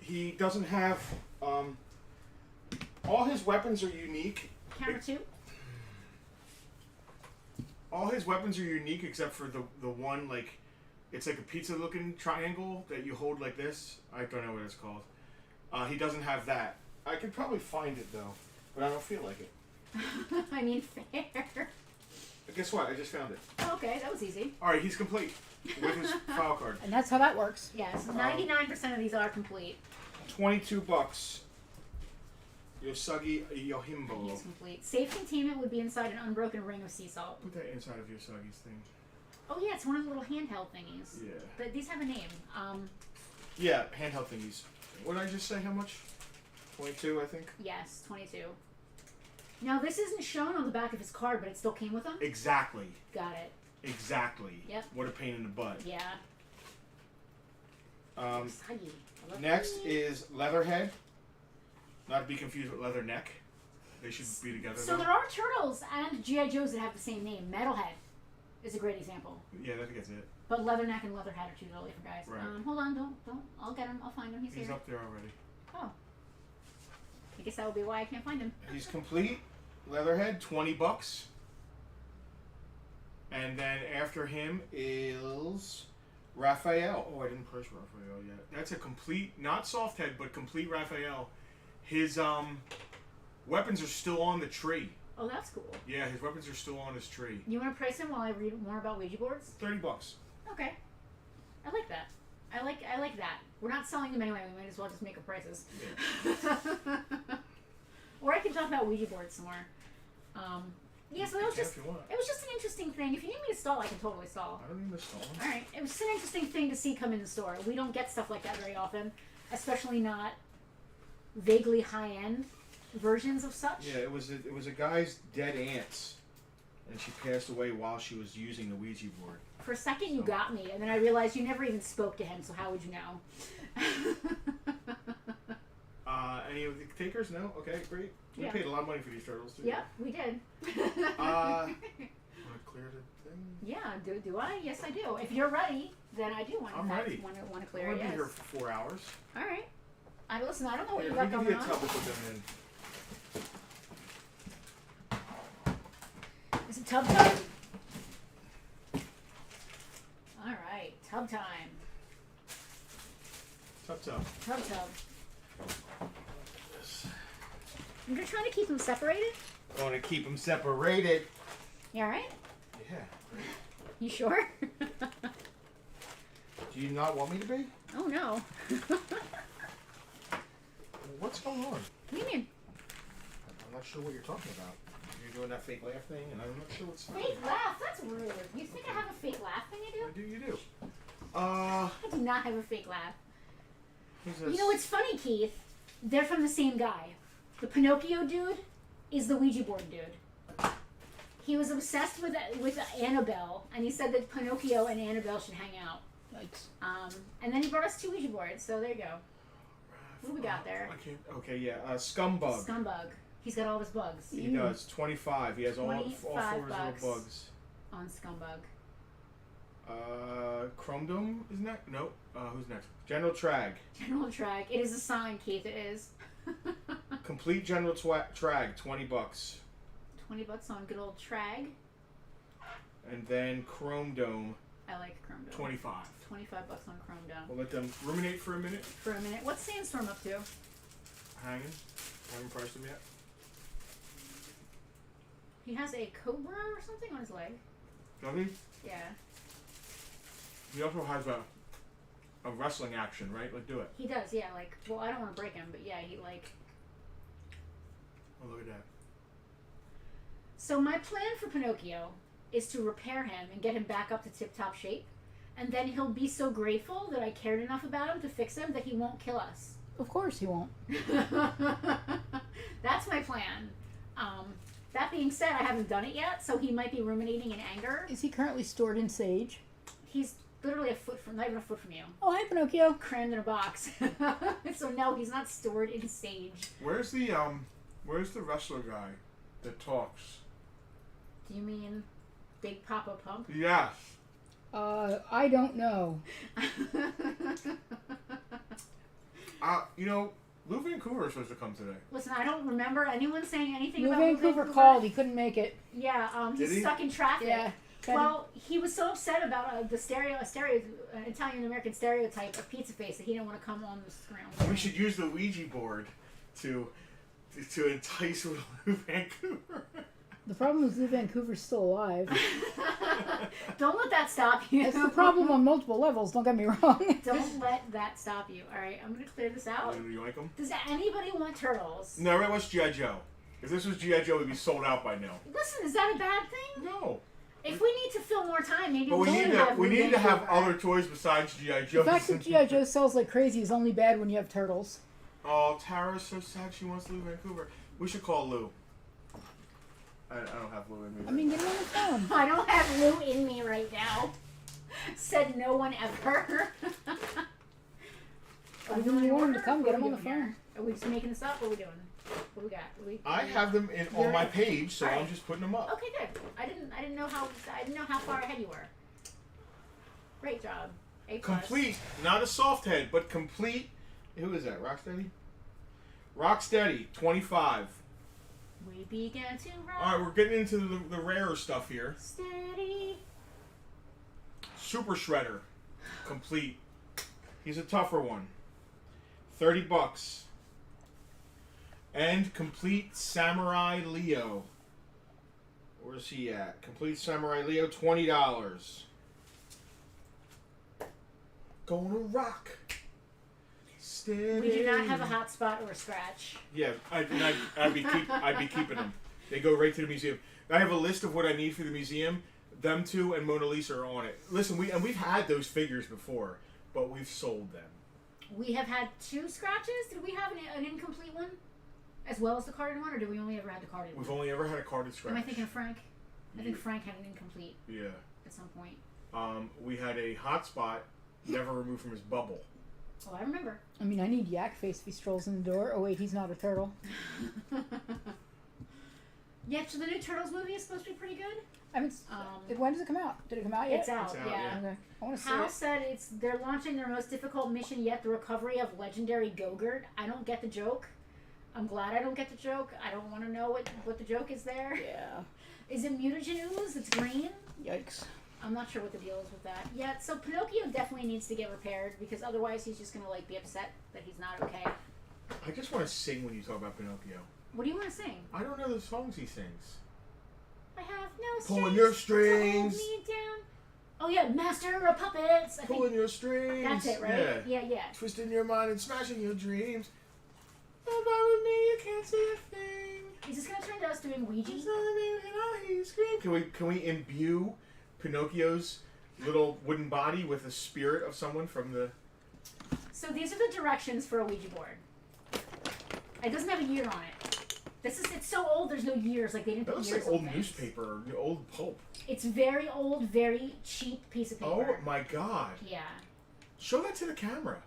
He doesn't have, all his weapons are unique. Camera 2? All his weapons are unique except for the one, like, it's like a pizza-looking triangle that you hold like this. I don't know what it's called. He doesn't have that. I could probably find it, though, but I don't feel like it. I mean, fair. But guess what? I just found it. Oh, okay, that was easy. All right, he's complete with his file card. And that's how that works. Yes, 99% of these are complete. $22. Yosagi Yojimbo. He's complete. Safe containment would be inside an unbroken ring of sea salt. Put that inside of Yosagi's thing. Oh yeah, it's one of the little handheld thingies. Yeah. But these have a name. Yeah, handheld thingies. What did I just say? How much? 22, I think. Yes, 22. Now this isn't shown on the back of his card, but it still came with him. Exactly. Got it. Exactly. Yep. What a pain in the butt. Yeah. Usagi. I love Next it. is Leatherhead. Not to be confused with Leatherneck. They should be together. So though. there are turtles and GI Joes that have the same name. Metalhead is a great example. Yeah, I think that's it. But Leatherneck and Leatherhead are two totally different guys. Right. Hold on, don't. I'll get him. I'll find him. He's He's here. up there already. Oh. I guess that would be why I can't find him. He's complete. Leatherhead, $20. And then after him is Raphael. Oh, I didn't price Raphael yet. That's a complete, not soft head, but complete Raphael. His weapons are still on the tree. Oh, that's cool. Yeah, his weapons are still on his tree. You want to price him while I read more about Ouija boards? $30. Okay. I like that. I like that. We're not selling them anyway. We might as well just make up prices. Yeah. Or I can talk about Ouija boards some more. Yeah, so that was You can just if you want. it was just an interesting thing. If you need me to stall, I can totally stall. I don't need to stall. All right, it was just an interesting thing to see come in the store. We don't get stuff like that very often, especially not vaguely high-end versions of such. Yeah, it was a guy's dead aunts, and she passed away while she was using the Ouija board. For a second, you got me, and then I realized you never even spoke to him. So how would you know? Any of the takers? No. Okay, great. We Yeah. paid a lot of money for these turtles too. Yeah, we did. Want to clear the thing? Yeah, do I? Yes, I do. If you're ready, then I do want I'm ready. Want to I'm clear gonna it. be Yes. here for 4 hours. All right. Listen, I don't know what Here, you let got me give going you a on. tub to put them in. Is it tub time? All right, tub time. Tub. Tub. You're trying to keep them separated? Going to keep them separated. You all right? Yeah. You sure? Do you not want me to be? Oh no. What's going on? What do you mean? I'm not sure what you're talking about. You're doing that fake laugh thing, and I'm not sure what's Fake laugh? That's rude. You think I have a fake laugh thing I do? You do. I do not have a fake laugh. Who's this? You know, it's funny, Keith. They're from the same guy. The Pinocchio dude is the Ouija board dude. He was obsessed with Annabelle, and he said that Pinocchio and Annabelle should hang out. Yikes. And then he brought us two Ouija boards, so there you go. What do we got there? I can't. Okay, yeah. Scumbug. Scumbug. He's got all his bugs. He does. 25. He has all 4 of his little bugs. On Scumbug. Chrome Dome is next? Nope. Who's next? General Trag. General Trag. It is a sign, Keith. It is. Complete General Trag, $20. $20 on good old Trag. And then Chrome Dome. I like Chrome Dome. 25. $25 on Chrome Dome. We'll let them ruminate for a minute. What's Sandstorm up to? Hanging. Haven't priced him yet. He has a cobra or something on his leg. Does he? Yeah. He also has a wrestling action, right? Like, do it. He does, yeah. Like, well, I don't want to break him, but yeah, he like. Oh, look at that. So my plan for Pinocchio is to repair him and get him back up to tip-top shape, and then he'll be so grateful that I cared enough about him to fix him that he won't kill us. Of course he won't. That's my plan. That being said, I haven't done it yet, so he might be ruminating in anger. Is he currently stored in sage? He's literally not even a foot from you. Oh, hi, Pinocchio. Crammed in a box. So no, he's not stored in sage. Where's the wrestler guy that talks? Do you mean Big Papa Pump? Yes. I don't know. Lou Vancouver is supposed to come today. Listen, I don't remember anyone saying anything Lou about Vancouver called. He couldn't make it. Yeah, Did he's he? stuck in traffic. Yeah. Well, he was so upset about the Italian-American stereotype of pizza face that he didn't want to come on the screen. We should use the Ouija board to entice Lou Vancouver. The problem is Lou Vancouver's still alive. Don't let that stop you. That's the problem on multiple levels, don't get me wrong. Don't let that stop you. All right, I'm going to clear this out. Do you like them? Does anybody want turtles? No, right, what's G.I. Joe? If this was G.I. Joe, we'd be sold out by now. Listen, is that a bad thing? No. If we need to fill more time, maybe But we need to have other toys besides G.I. Joe. The fact that G.I. Joe sells like crazy is only bad when you have turtles. Oh, Tara's so sad she wants Lou Vancouver. We should call Lou. I don't have Lou in me. I mean, get him on the phone. I don't have Lou in me right now. Said no one ever. Well, then you want him to come, get him on the phone. Are we just making this up? What are we doing? What we got? I have them on my page, so Alright. I'm just putting them up. Okay, good. I didn't know how far ahead you were. Great job. A+. Complete, not a soft head, but complete. Who is that? Rocksteady? Rocksteady, 25. We began to rock. All right, we're getting into the rarer stuff here. Steady. Super Shredder, complete. He's a tougher one. $30. And complete Samurai Leo. Where's he at? Complete Samurai Leo, $20. Gonna rock. Steady. We do not have a hot spot or a scratch. Yeah, I'd be keeping them. They go right to the museum. I have a list of what I need for the museum. Them two and Mona Lisa are on it. Listen, we've had those figures before, but we've sold them. We have had 2 scratches. Did we have an incomplete one? As well as the carded one, or did we only ever have the carded one? We've only ever had a carded scratch. Am I thinking of Frank? I think Frank had an incomplete Yeah. at some point. We had a hotspot never removed from his bubble. Oh, I remember. I mean, I need Yak Face if he strolls in the door. Oh, wait, he's not a turtle. Yeah, so the new Turtles movie is supposed to be pretty good. I mean, when does it come out? Did it come out yet? It's out, It's out, yeah. Okay. I want to see Hal it. said they're launching their most difficult mission yet, the recovery of legendary Go-Gurt. I don't get the joke. I'm glad I don't get the joke. I don't want to know what the joke is there. Yeah. Is it mutagen ooze? It's green? Yikes. I'm not sure what the deal is with that. Yeah, so Pinocchio definitely needs to get repaired because otherwise he's just going to be upset that he's not okay. I just want to sing when you talk about Pinocchio. What do you want to sing? I don't know the songs he sings. I have no strings. Pulling your to strings. hold me down. Oh yeah, master of puppets. I think Pulling your strings. that's it, right? Yeah. Twisting your mind and smashing your dreams. Don't with me, you can't see a thing. Is this going to turn to us doing Ouija? Just let me and I hear you scream. Can we imbue Pinocchio's little wooden body with the spirit of someone from the... So these are the directions for a Ouija board. It doesn't have a year on it. It's so old. There's no years. Like they didn't That put looks years like old on things. newspaper, old pulp. It's very old, very cheap piece of Oh paper. my god. Yeah. Show that to the camera.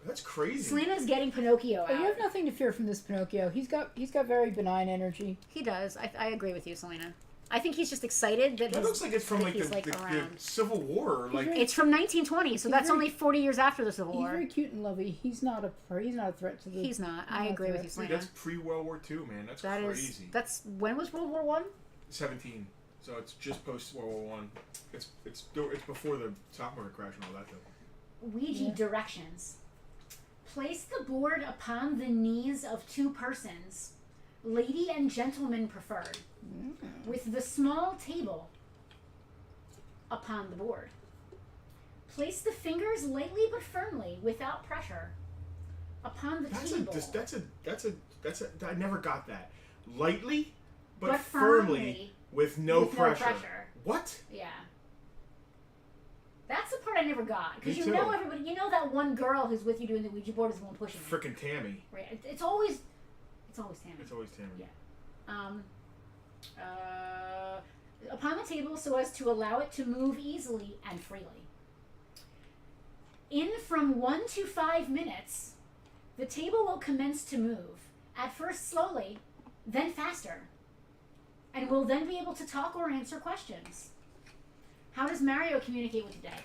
That's crazy. Selena's getting Pinocchio out. But you have nothing to fear from this Pinocchio. He's got very benign energy. He does. I agree with you, Selena. I think he's just excited that That looks like it's from that like he's, the around. Civil War. Like It's from 1920, so that's very- only 40 years after the Civil He's War. very cute and lovely. He's not a threat to the. He's not. I not a agree with threat. you, dude, Selena. that's pre-World War II, man. That's That is. crazy. That's when was World War One? 17. So it's just post World War One. It's before the stock market crash and all that though. Ouija Yeah. directions. Place the board upon the knees of two persons, lady and gentleman preferred, with the small table upon the board. Place the fingers lightly but firmly, without pressure, upon the table. That's a. I never got that. Lightly, but, But firmly, firmly, with no with no pressure. pressure. What? Yeah. That's the part I never got. Because Me you know too. everybody, you know that one girl who's with you doing the Ouija board is the one pushing it. Frickin' Tammy. Right. It's always Tammy. It's always Tammy. Yeah. Upon the table so as to allow it to move easily and freely. In from 1 to 5 minutes, the table will commence to move, at first slowly, then faster, and will then be able to talk or answer questions. How does Mario communicate with the dead?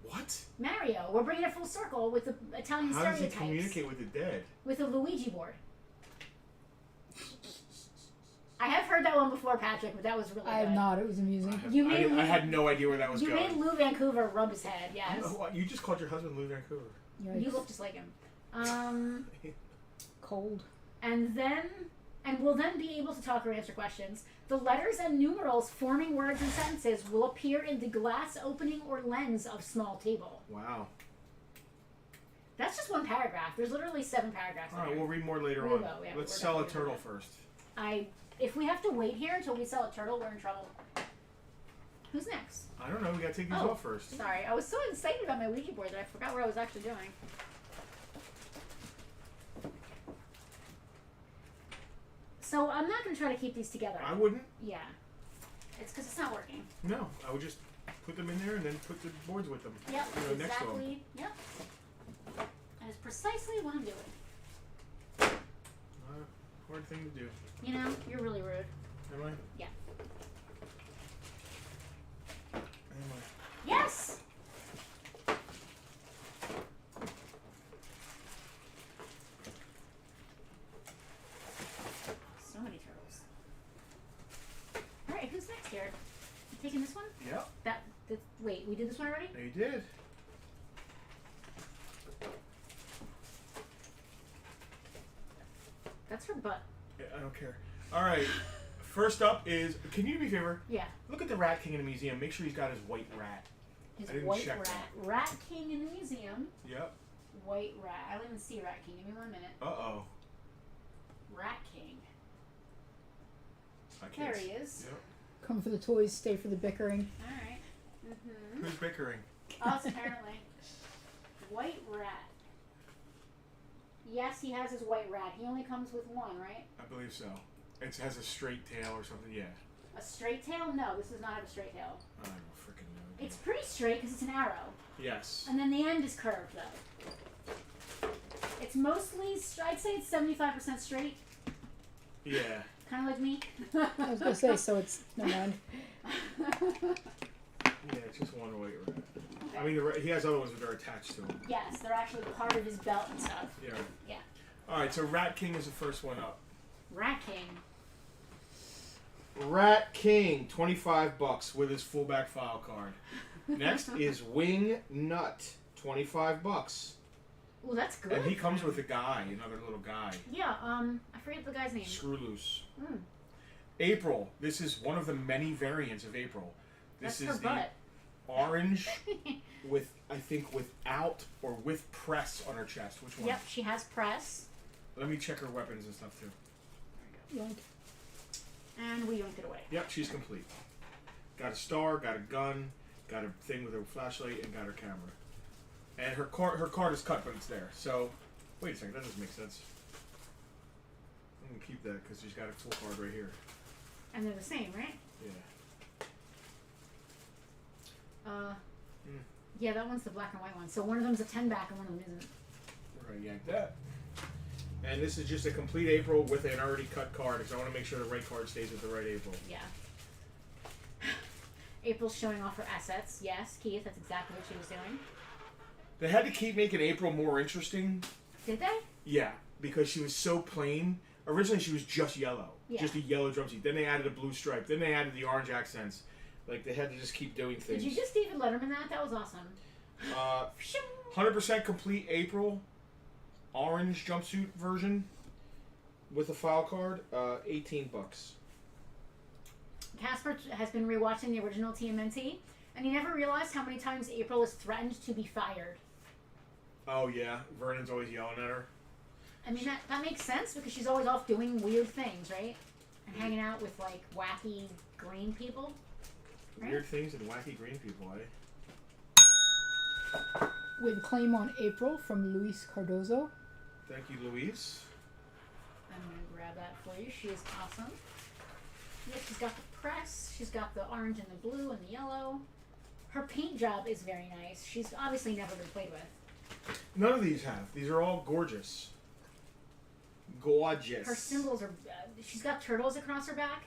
What? Mario, we're bringing it full circle with the Italian How does he stereotypes. communicate with the dead? With a Luigi board. I have heard that one before, Patrick, but that was really I have good. not. It was amusing. You made I had no idea where that was You going. made Lou Vancouver rub his head, yes. You just called your husband Lou Vancouver. Yikes. You look just like him. Cold. And will then be able to talk or answer questions. The letters and numerals forming words and sentences will appear in the glass opening or lens of small table. Wow. That's just one paragraph. There's literally 7 paragraphs All in right, there. we'll read more later We on. will, yeah, Let's we're sell a definitely turtle gonna- first. If we have to wait here until we sell a turtle, we're in trouble. Who's next? I don't know. We gotta take these Oh. off first. Sorry, I was so excited about my Ouija board that I forgot what I was actually doing. So I'm not going to try to keep these together. I wouldn't. Yeah. It's because it's not working. No, I would just put them in there and then put the boards with them. Yep, You know, next to them. exactly. Yep. That is precisely what I'm doing. Hard thing to do. You know, you're really rude. Am I? Yeah. Am I? Yes! So many turtles. Alright, who's next, Jared? You taking this one? Yep. Wait, we did this one already? You did. That's her butt. Yeah, I don't care. All right. First up is. Can you do me a favor? Yeah. Look at the Rat King in the museum. Make sure he's got his white rat. His I didn't white check rat. that. Rat King in the museum. Yep. White rat. I don't even see Rat King. Give me 1 minute. Uh oh. Rat King. I There can't. he is. Yep. Come for the toys, stay for the bickering. Alright. Mm-hmm. Who's bickering? Us, apparently. White rat. Yes, he has his white rat. He only comes with one, right? I believe so. It has a straight tail or something. Yeah. A straight tail? No, this does not have a straight tail. I don't freaking know. It's pretty straight because it's an arrow. Yes. And then the end is curved, though. It's mostly, I'd say it's 75% straight. Yeah. Kind of like me. I was gonna say, so it's never mind. Yeah, it's just one white rat. I mean, he has other ones that are attached to him. Yes, they're actually part of his belt and stuff. Yeah. Yeah. All right, so Rat King is the first one up. Rat King. Rat King, $25 with his fullback file card. Next is Wing Nut, $25. Well, that's good. And he comes with a guy, another little guy. Yeah, I forget the guy's name. Screw loose. Mm. April. This is one of the many variants of April. This That's her is the butt. orange with, I think, without or with press on her chest. Which one? Yep, she has press. Let me check her weapons and stuff too. Yoink. And we yoinked it away. Yep, she's complete. Got a star, got a gun, got a thing with a flashlight, and got her camera. And her card is cut, but it's there. So, wait a second, that doesn't make sense. I'm gonna keep that because she's got a full card right here. And they're the same, right? Yeah. Yeah, that one's the black and white one. So one of them's a 10 back and one of them isn't. We're gonna yank that. And this is just a complete April with an already cut card, because I want to make sure the right card stays with the right April. Yeah. April's showing off her assets. Yes, Keith, that's exactly what she was doing. They had to keep making April more interesting. Did they? Yeah, because she was so plain. Originally, she was just yellow. Yeah. Just a yellow drum seat. Then they added a blue stripe. Then they added the orange accents. Like, they had to just keep doing things. Did you just David Letterman that? That was awesome. 100% complete April orange jumpsuit version with a file card. $18. Casper has been rewatching the original TMNT, and he never realized how many times April is threatened to be fired. Oh, yeah. Vernon's always yelling at her. I mean, that makes sense because she's always off doing weird things, right? And hanging out with, like, wacky green people. Right? Weird things and wacky green people, eh? We have a claim on April from Luis Cardozo. Thank you, Luis. I'm going to grab that for you. She is awesome. Yeah, she's got the press. She's got the orange and the blue and the yellow. Her paint job is very nice. She's obviously never been played with. None of these have. These are all gorgeous. Gorgeous. Her symbols are... she's got turtles across her back.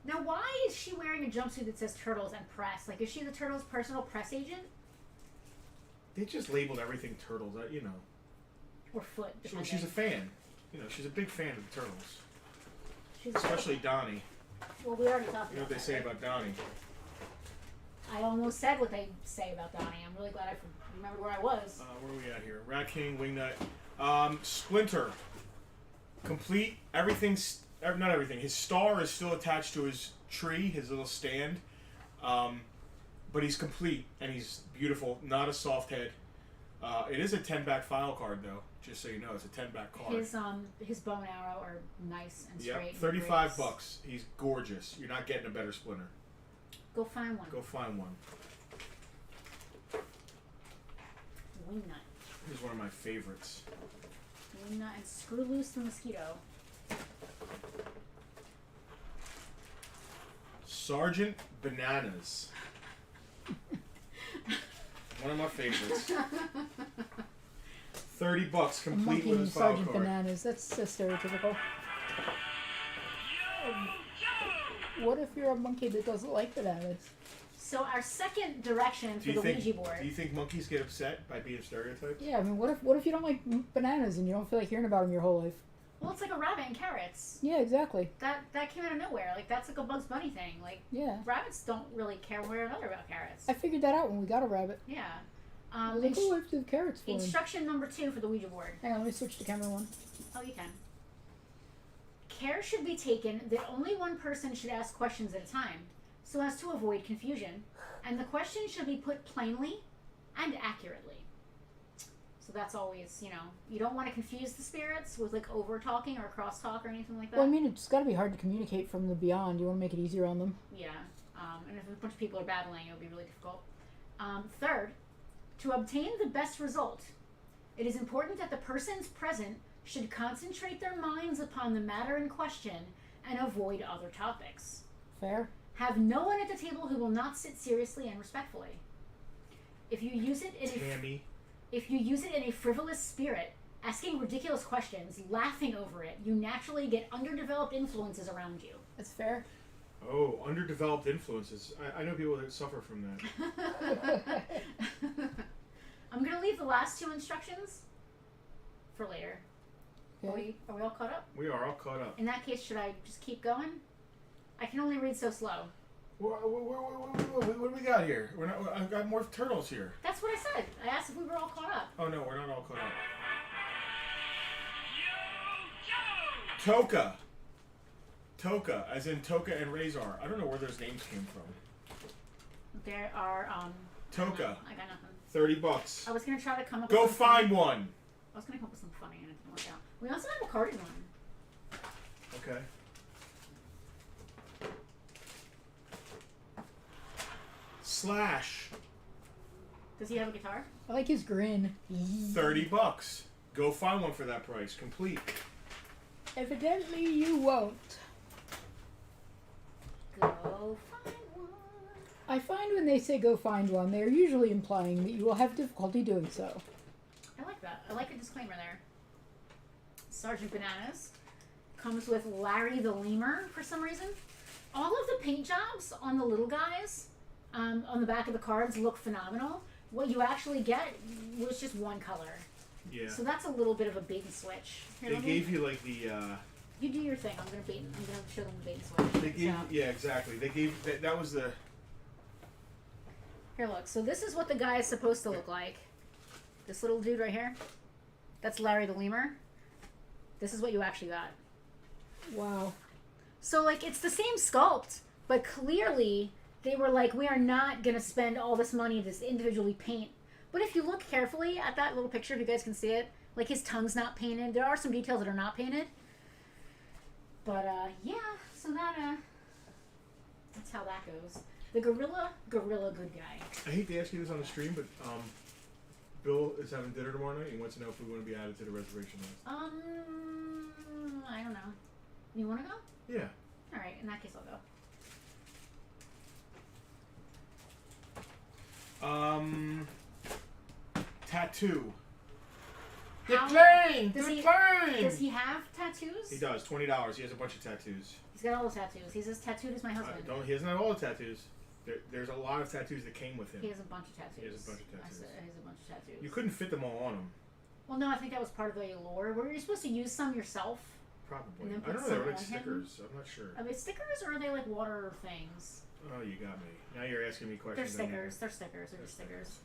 Now, why is she wearing a jumpsuit that says turtles and press? Like, is she the turtles' personal press agent? They just labeled everything turtles, you know. Or foot, So depending. she's a fan. You know, she's a big fan of the turtles. She's Especially Donnie. Well, we already talked You know about what they that, say right? about Donnie. I almost said what they say about Donnie. I'm really glad I remembered where I was. Where are we at here? Rat King, Wingnut. Splinter. Complete. Everything's... Not everything. His star is still attached to his tree, his little stand. But he's complete, and he's beautiful. Not a soft head. It is a 10-back file card, though. Just so you know, it's a 10-back card. His bow and arrow are nice and straight. Yep, and $35. great. He's gorgeous. You're not getting a better Splinter. Go find one. Go find one. Wingnut. Here's one of my favorites. Wingnut and Screw Loose the Mosquito. Sergeant Bananas. One of my favorites. $30 A complete monkey with named his file Sergeant card. Bananas. That's so stereotypical. What if you're a monkey that doesn't like bananas? So our second direction for Do the you think? Ouija board. Do you think monkeys get upset by being stereotyped? Yeah, I mean, what if you don't like bananas and you don't feel like hearing about them your whole life? Well, it's like a rabbit and carrots. Yeah, exactly. That came out of nowhere. Like, that's like a Bugs Bunny thing. Like, Yeah. rabbits don't really care one way or another about carrots. I figured that out when we got a rabbit. Yeah. I was like, oh, I have to have carrots for him. Instruction number 2 for the Ouija board. Hang on, let me switch to camera 1. Oh, you can. Care should be taken that only one person should ask questions at a time, so as to avoid confusion, and the question should be put plainly and accurately. So that's always, you know, you don't want to confuse the spirits with like over talking or cross talk or anything like that. Well, I mean, it's got to be hard to communicate from the beyond. You want to make it easier on them. Yeah, and if a bunch of people are battling, it would be really difficult. Third, to obtain the best result, it is important that the persons present should concentrate their minds upon the matter in question and avoid other topics. Fair? Have no one at the table who will not sit seriously and respectfully. If you use it in Tammy. If you use it in a frivolous spirit, asking ridiculous questions, laughing over it, you naturally get underdeveloped influences around you. That's fair. Oh, underdeveloped influences. I know people that suffer from that. I'm going to leave the last 2 instructions for later. Okay. Are we all caught up? We are all caught up. In that case, should I just keep going? I can only read so slow. What do we got here? I've got more turtles here. That's what I said. I asked if we were all caught up. Oh no, we're not all caught up. Toka. Toka, as in Toka and Razor. I don't know where those names came from. There are, Toka. I got nothing. $30. I was going to try to come up Go with something find one. I was going to come up with something funny and it didn't work out. We also have a carded one. Okay. Slash. Does he have a guitar? I like his grin. $30. Go find one for that price. Complete. Evidently, you won't. Go find one. I find when they say go find one, they are usually implying that you will have difficulty doing so. I like that. I like a disclaimer there. Sergeant Bananas comes with Larry the Lemur for some reason. All of the paint jobs on the little guys on the back of the cards look phenomenal. What you actually get was just one color. Yeah. So that's a little bit of a bait and switch. Here, They let me- gave you like the. You do your thing. I'm gonna show them the bait and switch. They gave. So, Yeah, exactly. They gave. That was the. here, look. So this is what the guy is supposed to look like. This little dude right here. That's Larry the Lemur. This is what you actually got. Wow. So, like, it's the same sculpt, but clearly they were like, we are not going to spend all this money to individually paint. But if you look carefully at that little picture, if you guys can see it, like, his tongue's not painted. There are some details that are not painted. But, yeah, so that's how that goes. The gorilla good guy. I hate to ask you this on the stream, but Bill is having dinner tomorrow night. He wants to know if we want to be added to the reservation list. I don't know. You want to go? Yeah. All right, in that case, I'll go. Tattoo. How- plane! Does he- plane! Does he have tattoos? He does. $20. He has a bunch of tattoos. He's got all the tattoos. He's as tattooed as my husband. He doesn't have all the tattoos. There's a lot of tattoos that came with him. He has a bunch of tattoos. He has a bunch of tattoos. I said he has a bunch of tattoos. You couldn't fit them all on him. Well, no, I think that was part of the allure. Were you supposed to use some yourself? Probably. And then I put don't know. They were like some on him? stickers. I'm not sure. Are they stickers or are they like water things? Oh, you got me. Now you're asking me They're questions. stickers. They're stickers. They're just stickers.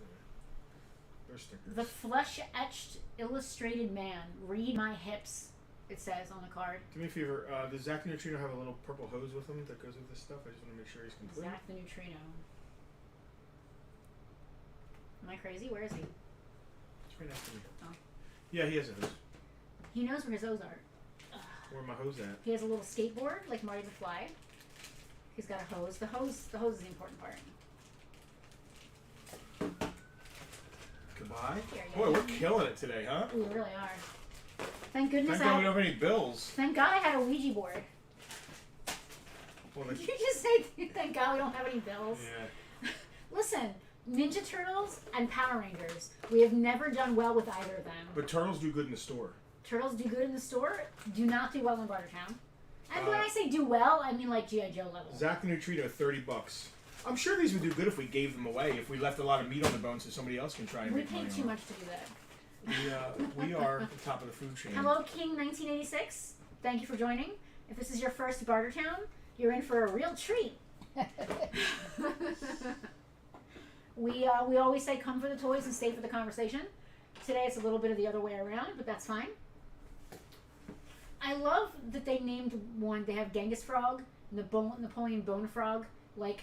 They're stickers. The flesh-etched illustrated man. Read my hips. It says on the card. Do me a favor. Does Zach the Neutrino have a little purple hose with him that goes with this stuff? I just want to make sure he's complete. Zach the Neutrino. Am I crazy? Where is he? It's right next to me. Oh. Yeah, he has a hose. He knows where his O's are. Where my hose at? He has a little skateboard like Marty McFly. He's got a hose. The hose is the important part. Goodbye. Here, Boy, we're killing it today, huh? We really are. Thank goodness Thank God we don't have any bills. Thank God I had a Ouija board. Well, Did you just say thank God we don't have any bills? yeah. Listen, Ninja Turtles and Power Rangers. We have never done well with either of them. But turtles do good in the store. Turtles do good in the store, do not do well in Bartertown. And when I say do well, I mean like G.I. Joe level. Zach the Neutrino, $30. I'm sure these would do good if we gave them away. If we left a lot of meat on the bone, so somebody else can try and We make money paid on too it. much to do that. We are at the top of the food chain. Hello, King 1986. Thank you for joining. If this is your first Bartertown, you're in for a real treat. We always say come for the toys and stay for the conversation. Today it's a little bit of the other way around, but that's fine. I love that they named one. They have Genghis Frog, Napoleon Bone Frog. Like,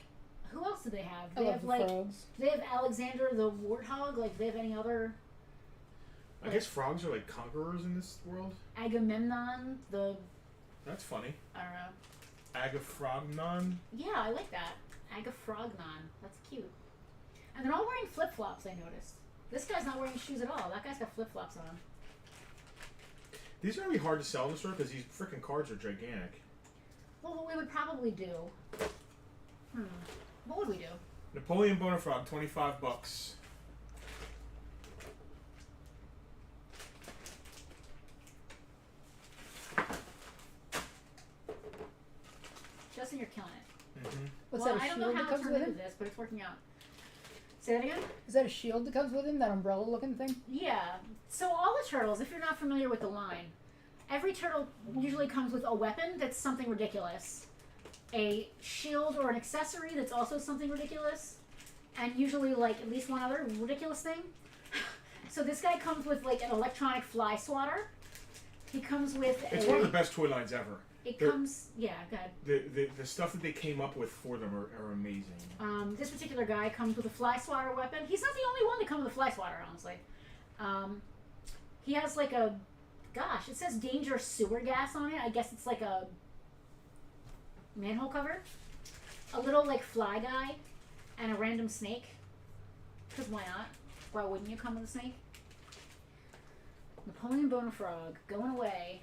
who else do they have? I They love have the like frogs. they have Alexander the Warthog. Like, do they have any other? I guess frogs are like conquerors in this world. Agamemnon, the That's funny. I don't know. Agafrognon. Yeah, I like that. Agafrognon. That's cute. And they're all wearing flip-flops, I noticed. This guy's not wearing shoes at all. That guy's got flip-flops on. These are gonna be hard to sell in the store because these freaking cards are gigantic. Well, what we would probably do... What would we do? Napoleon Bonafrog, $25. Justin, you're killing it. Mm-hmm. What's well, that, a I don't know shield how that to comes turn with into him? this, but it's working out. Say that again? Is that a shield that comes with him? That umbrella-looking thing? Yeah. So all the turtles, if you're not familiar with the line, every turtle usually comes with a weapon that's something ridiculous, a shield or an accessory that's also something ridiculous, and usually like at least one other ridiculous thing. So this guy comes with like an electronic fly swatter. He comes with It's one of the best toy lines ever. Go ahead. The stuff that they came up with for them are amazing. This particular guy comes with a fly swatter weapon. He's not the only one to come with a fly swatter, honestly. He has like a, gosh, it says danger sewer gas on it. I guess it's like a manhole cover. A little like fly guy and a random snake. Because why not? Why wouldn't you come with a snake? Napoleon Bonafrog going away.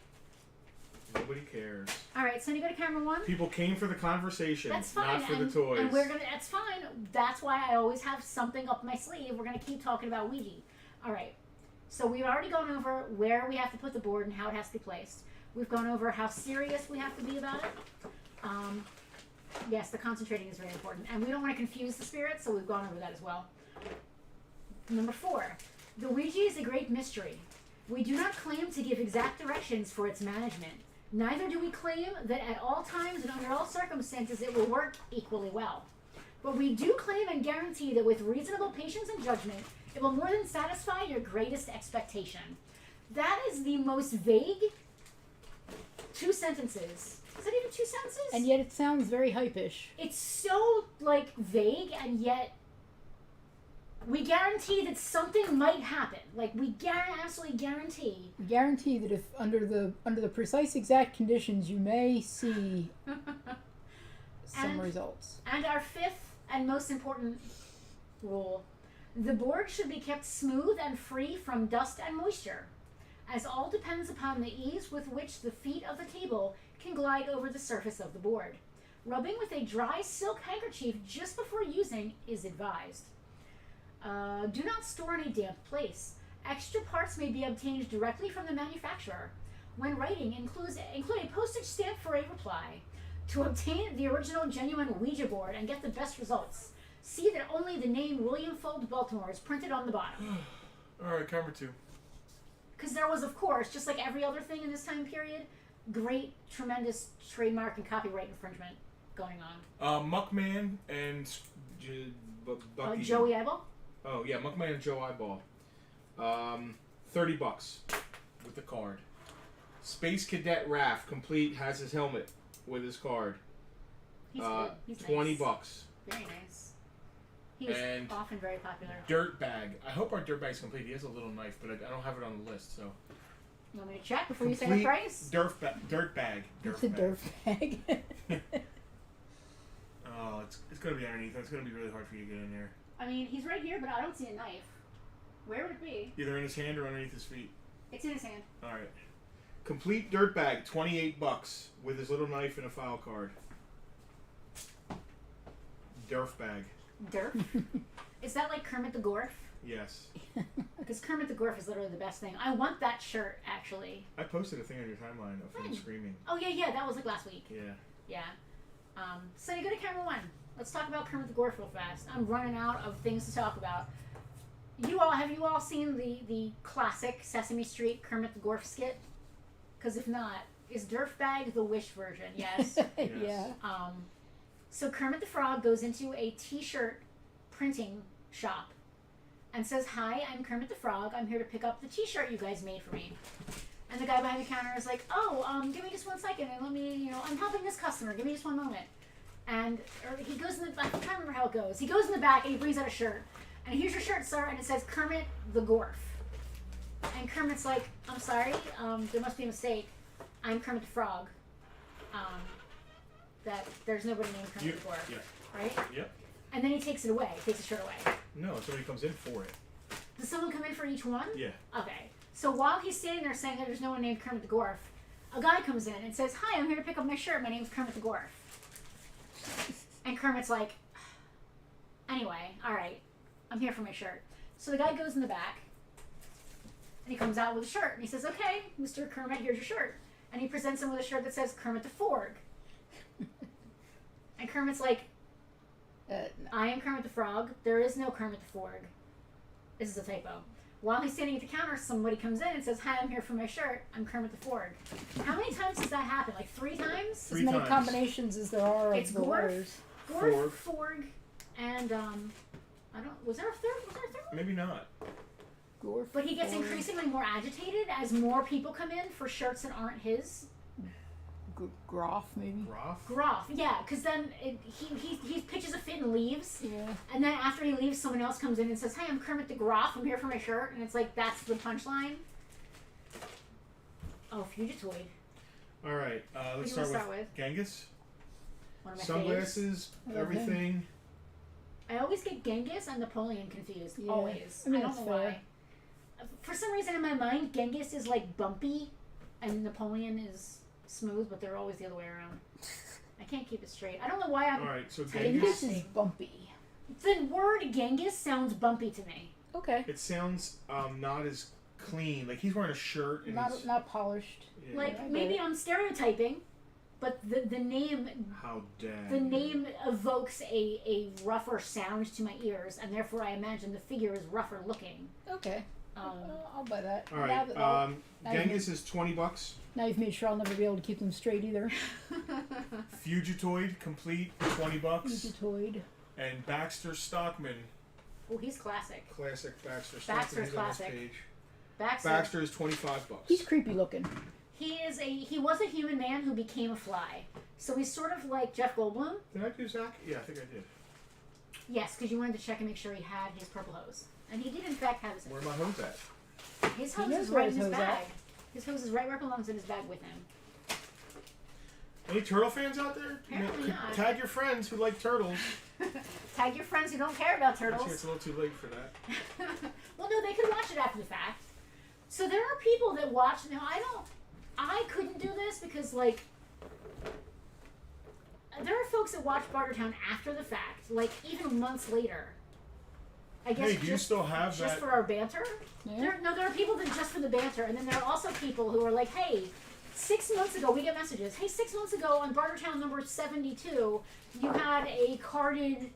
Nobody cares. All right, so you go to camera 1. People came for the conversation, That's fine. not for the toys. And that's fine. That's why I always have something up my sleeve. We're gonna keep talking about Ouija. All right. So we've already gone over where we have to put the board and how it has to be placed. We've gone over how serious we have to be about it. Yes, the concentrating is very important, and we don't want to confuse the spirits, so we've gone over that as well. Number 4, the Ouija is a great mystery. We do not claim to give exact directions for its management. Neither do we claim that at all times and under all circumstances it will work equally well. But we do claim and guarantee that with reasonable patience and judgment, it will more than satisfy your greatest expectation. That is the most vague 2 sentences. Is that even 2 sentences? And yet it sounds very hype-ish. It's so, vague, and yet we guarantee that something might happen. We absolutely guarantee. We guarantee that if under the precise exact conditions, you may see some results. And our 5th and most important rule: the board should be kept smooth and free from dust and moisture, as all depends upon the ease with which the feet of the table can glide over the surface of the board. Rubbing with a dry silk handkerchief just before using is advised. Do not store in a damp place. Extra parts may be obtained directly from the manufacturer. When writing, include a postage stamp for a reply. To obtain the original genuine Ouija board and get the best results, see that only the name William Fold Baltimore is printed on the bottom. Alright, camera 2. Because there was, of course, just like every other thing in this time period, great, tremendous trademark and copyright infringement going on. Muckman and Bucky. Joey Eyeball? Oh, yeah, Muckman and Joe Eyeball. $30 with the card. Space Cadet Raph, complete, has his helmet with his card. He's good. He's $20. Nice. Very nice. He is And often very popular. Dirtbag. I hope our Dirtbag's complete. He has a little knife, but I don't have it on the list, so. You want me to check before you say the price? Dirtbag. It's a derf bag. Oh, it's going to be underneath. It's going to be really hard for you to get in there. I mean, he's right here, but I don't see a knife. Where would it be? Either in his hand or underneath his feet. It's in his hand. All right. Complete Dirtbag, $28 with his little knife and a file card. Dirtbag. Derf? Is that like Kermit the Gorf? Yes. Because Kermit the Gorf is literally the best thing. I want that shirt, actually. I posted a thing on your timeline of him screaming. Oh, yeah, that was like last week. Yeah. Yeah. So you go to camera 1. Let's talk about Kermit the Gorf real fast. I'm running out of things to talk about. Have you all seen the classic Sesame Street Kermit the Gorf skit? Because if not, is Dirtbag the Wish version? Yes. Yes. Yeah. So Kermit the Frog goes into a t-shirt printing shop and says, "Hi, I'm Kermit the Frog. I'm here to pick up the t-shirt you guys made for me." And the guy behind the counter is like, give me just 1 second and let me, I'm helping this customer. Give me just 1 moment. And he goes in the back. I can't remember how it goes. He goes in the back and he brings out a shirt. And here's your shirt, sir. And it says Kermit the Gorf. And Kermit's like, "I'm sorry. There must be a mistake. I'm Kermit the Frog. That there's nobody named Kermit the Gorf." Yeah. Right? Yep. And then he takes it away. He takes the shirt away. No, somebody comes in for it. Does someone come in for each one? Yeah. Okay. So while he's standing there saying that there's no one named Kermit the Gorf, a guy comes in and says, "Hi, I'm here to pick up my shirt. My name's Kermit the Gorf." And Kermit's like, "Anyway, all right, I'm here for my shirt." So the guy goes in the back, and he comes out with a shirt, and he says, "Okay, Mr. Kermit, here's your shirt." And he presents him with a shirt that says Kermit the Forg. And Kermit's like, No. "I am Kermit the Frog. There is no Kermit the Forg. This is a typo." While he's standing at the counter, somebody comes in and says, "Hi, I'm here for my shirt. I'm Kermit the Forg." How many times does that happen? Like 3 times? Three As many times. combinations as there are It's of the Gorf. letters. Gorf, Forg, and was there a third one? Maybe not. Gorf. But he gets Forg, increasingly more agitated as more people come in for shirts that aren't his. Groff, maybe. Groff, yeah, because then he pitches a fit and leaves. Yeah. And then after he leaves, someone else comes in and says, "Hey, I'm Kermit the Groff. I'm here for my shirt." And it's like, that's the punchline. Oh, Fugitoid. All right. do Let's you wanna start start with Genghis. One of my faves. Sunglasses, I love everything. I always get Genghis and Napoleon confused. Yeah. Always. I mean, don't that's know fair. why. For some reason in my mind, Genghis is like bumpy, and Napoleon is smooth, but they're always the other way around. I can't keep it straight. I don't know why I'm. All right, so Genghis. Genghis. Genghis is bumpy. The word Genghis sounds bumpy to me. Okay. It sounds not as clean. Like he's wearing a shirt. And he's, Not polished. yeah. Like I get maybe it. I'm stereotyping, but the name How dare. the name evokes a rougher sound to my ears, and therefore I imagine the figure is rougher looking. Okay. I'll buy that. All Now right. that- now Genghis is $20. Now you've made sure I'll never be able to keep them straight either. Fugitoid complete $20. Fugitoid. And Baxter Stockman, Oh, he's classic. classic Baxter Stockman. Baxter's He's on this classic. page. Baxter. Baxter is $25. He's creepy looking. He was a human man who became a fly. So he's sort of like Jeff Goldblum. Did I do Zach? Yeah, I think I did. Yes, because you wanted to check and make sure he had his purple hose. And he did in fact have his Where my hose at? His He hose knows is where right in his his hose bag. at. His hose is right where it belongs in his bag with him. Any turtle fans out there? Apparently not. Tag your friends who like turtles. Tag your friends who don't care about Actually, turtles. it's a little too late for that. Well, no, they could watch it after the fact. So there are people that watch. Now, I couldn't do this because, like, there are folks that watch Bartertown after the fact, like, even months later. I guess Hey, do you just, still have just that? for our banter? Yeah. There are people that just for the banter, and then there are also people who are like, hey, 6 months ago, we get messages. Hey, 6 months ago on Bartertown number 72, you had a carded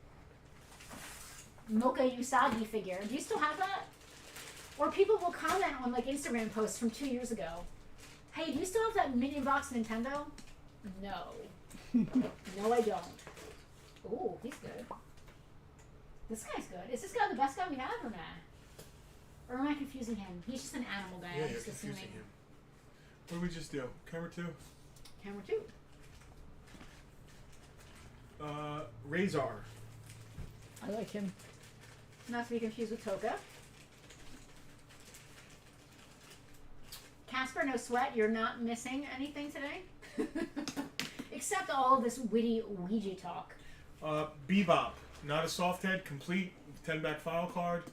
Mocha Usagi figure. Do you still have that? Or people will comment on like Instagram posts from 2 years ago. Hey, do you still have that mini box Nintendo? No. No, I don't. Ooh, he's good. This guy's good. Is this guy the best guy we have or not? Or am I confusing him? He's just an animal guy. Yeah, I'm you're just assuming. confusing him. What did we just do? Camera 2? Camera 2. Razor. I like him. Not to be confused with Toka. Casper, no sweat. You're not missing anything today. Except all of this witty Ouija talk. Bebop. Not a soft head. Complete. 10-back file card.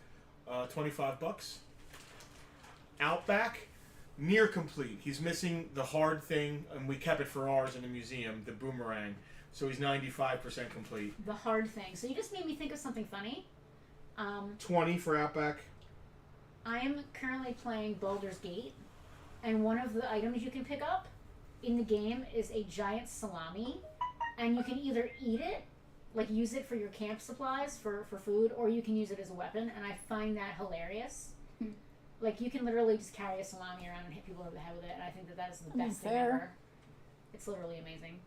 $25. Outback. Near complete. He's missing the hard thing, and we kept it for ours in the museum, the boomerang. So he's 95% complete. The hard thing. So you just made me think of something funny. 20 for Outback. I am currently playing Baldur's Gate, and one of the items you can pick up in the game is a giant salami, and you can either eat it, like use it for your camp supplies for food, or you can use it as a weapon, and I find that hilarious. Like, you can literally just carry a salami around and hit people over the head with it, and I think that is the best thing fair. ever. It's literally amazing.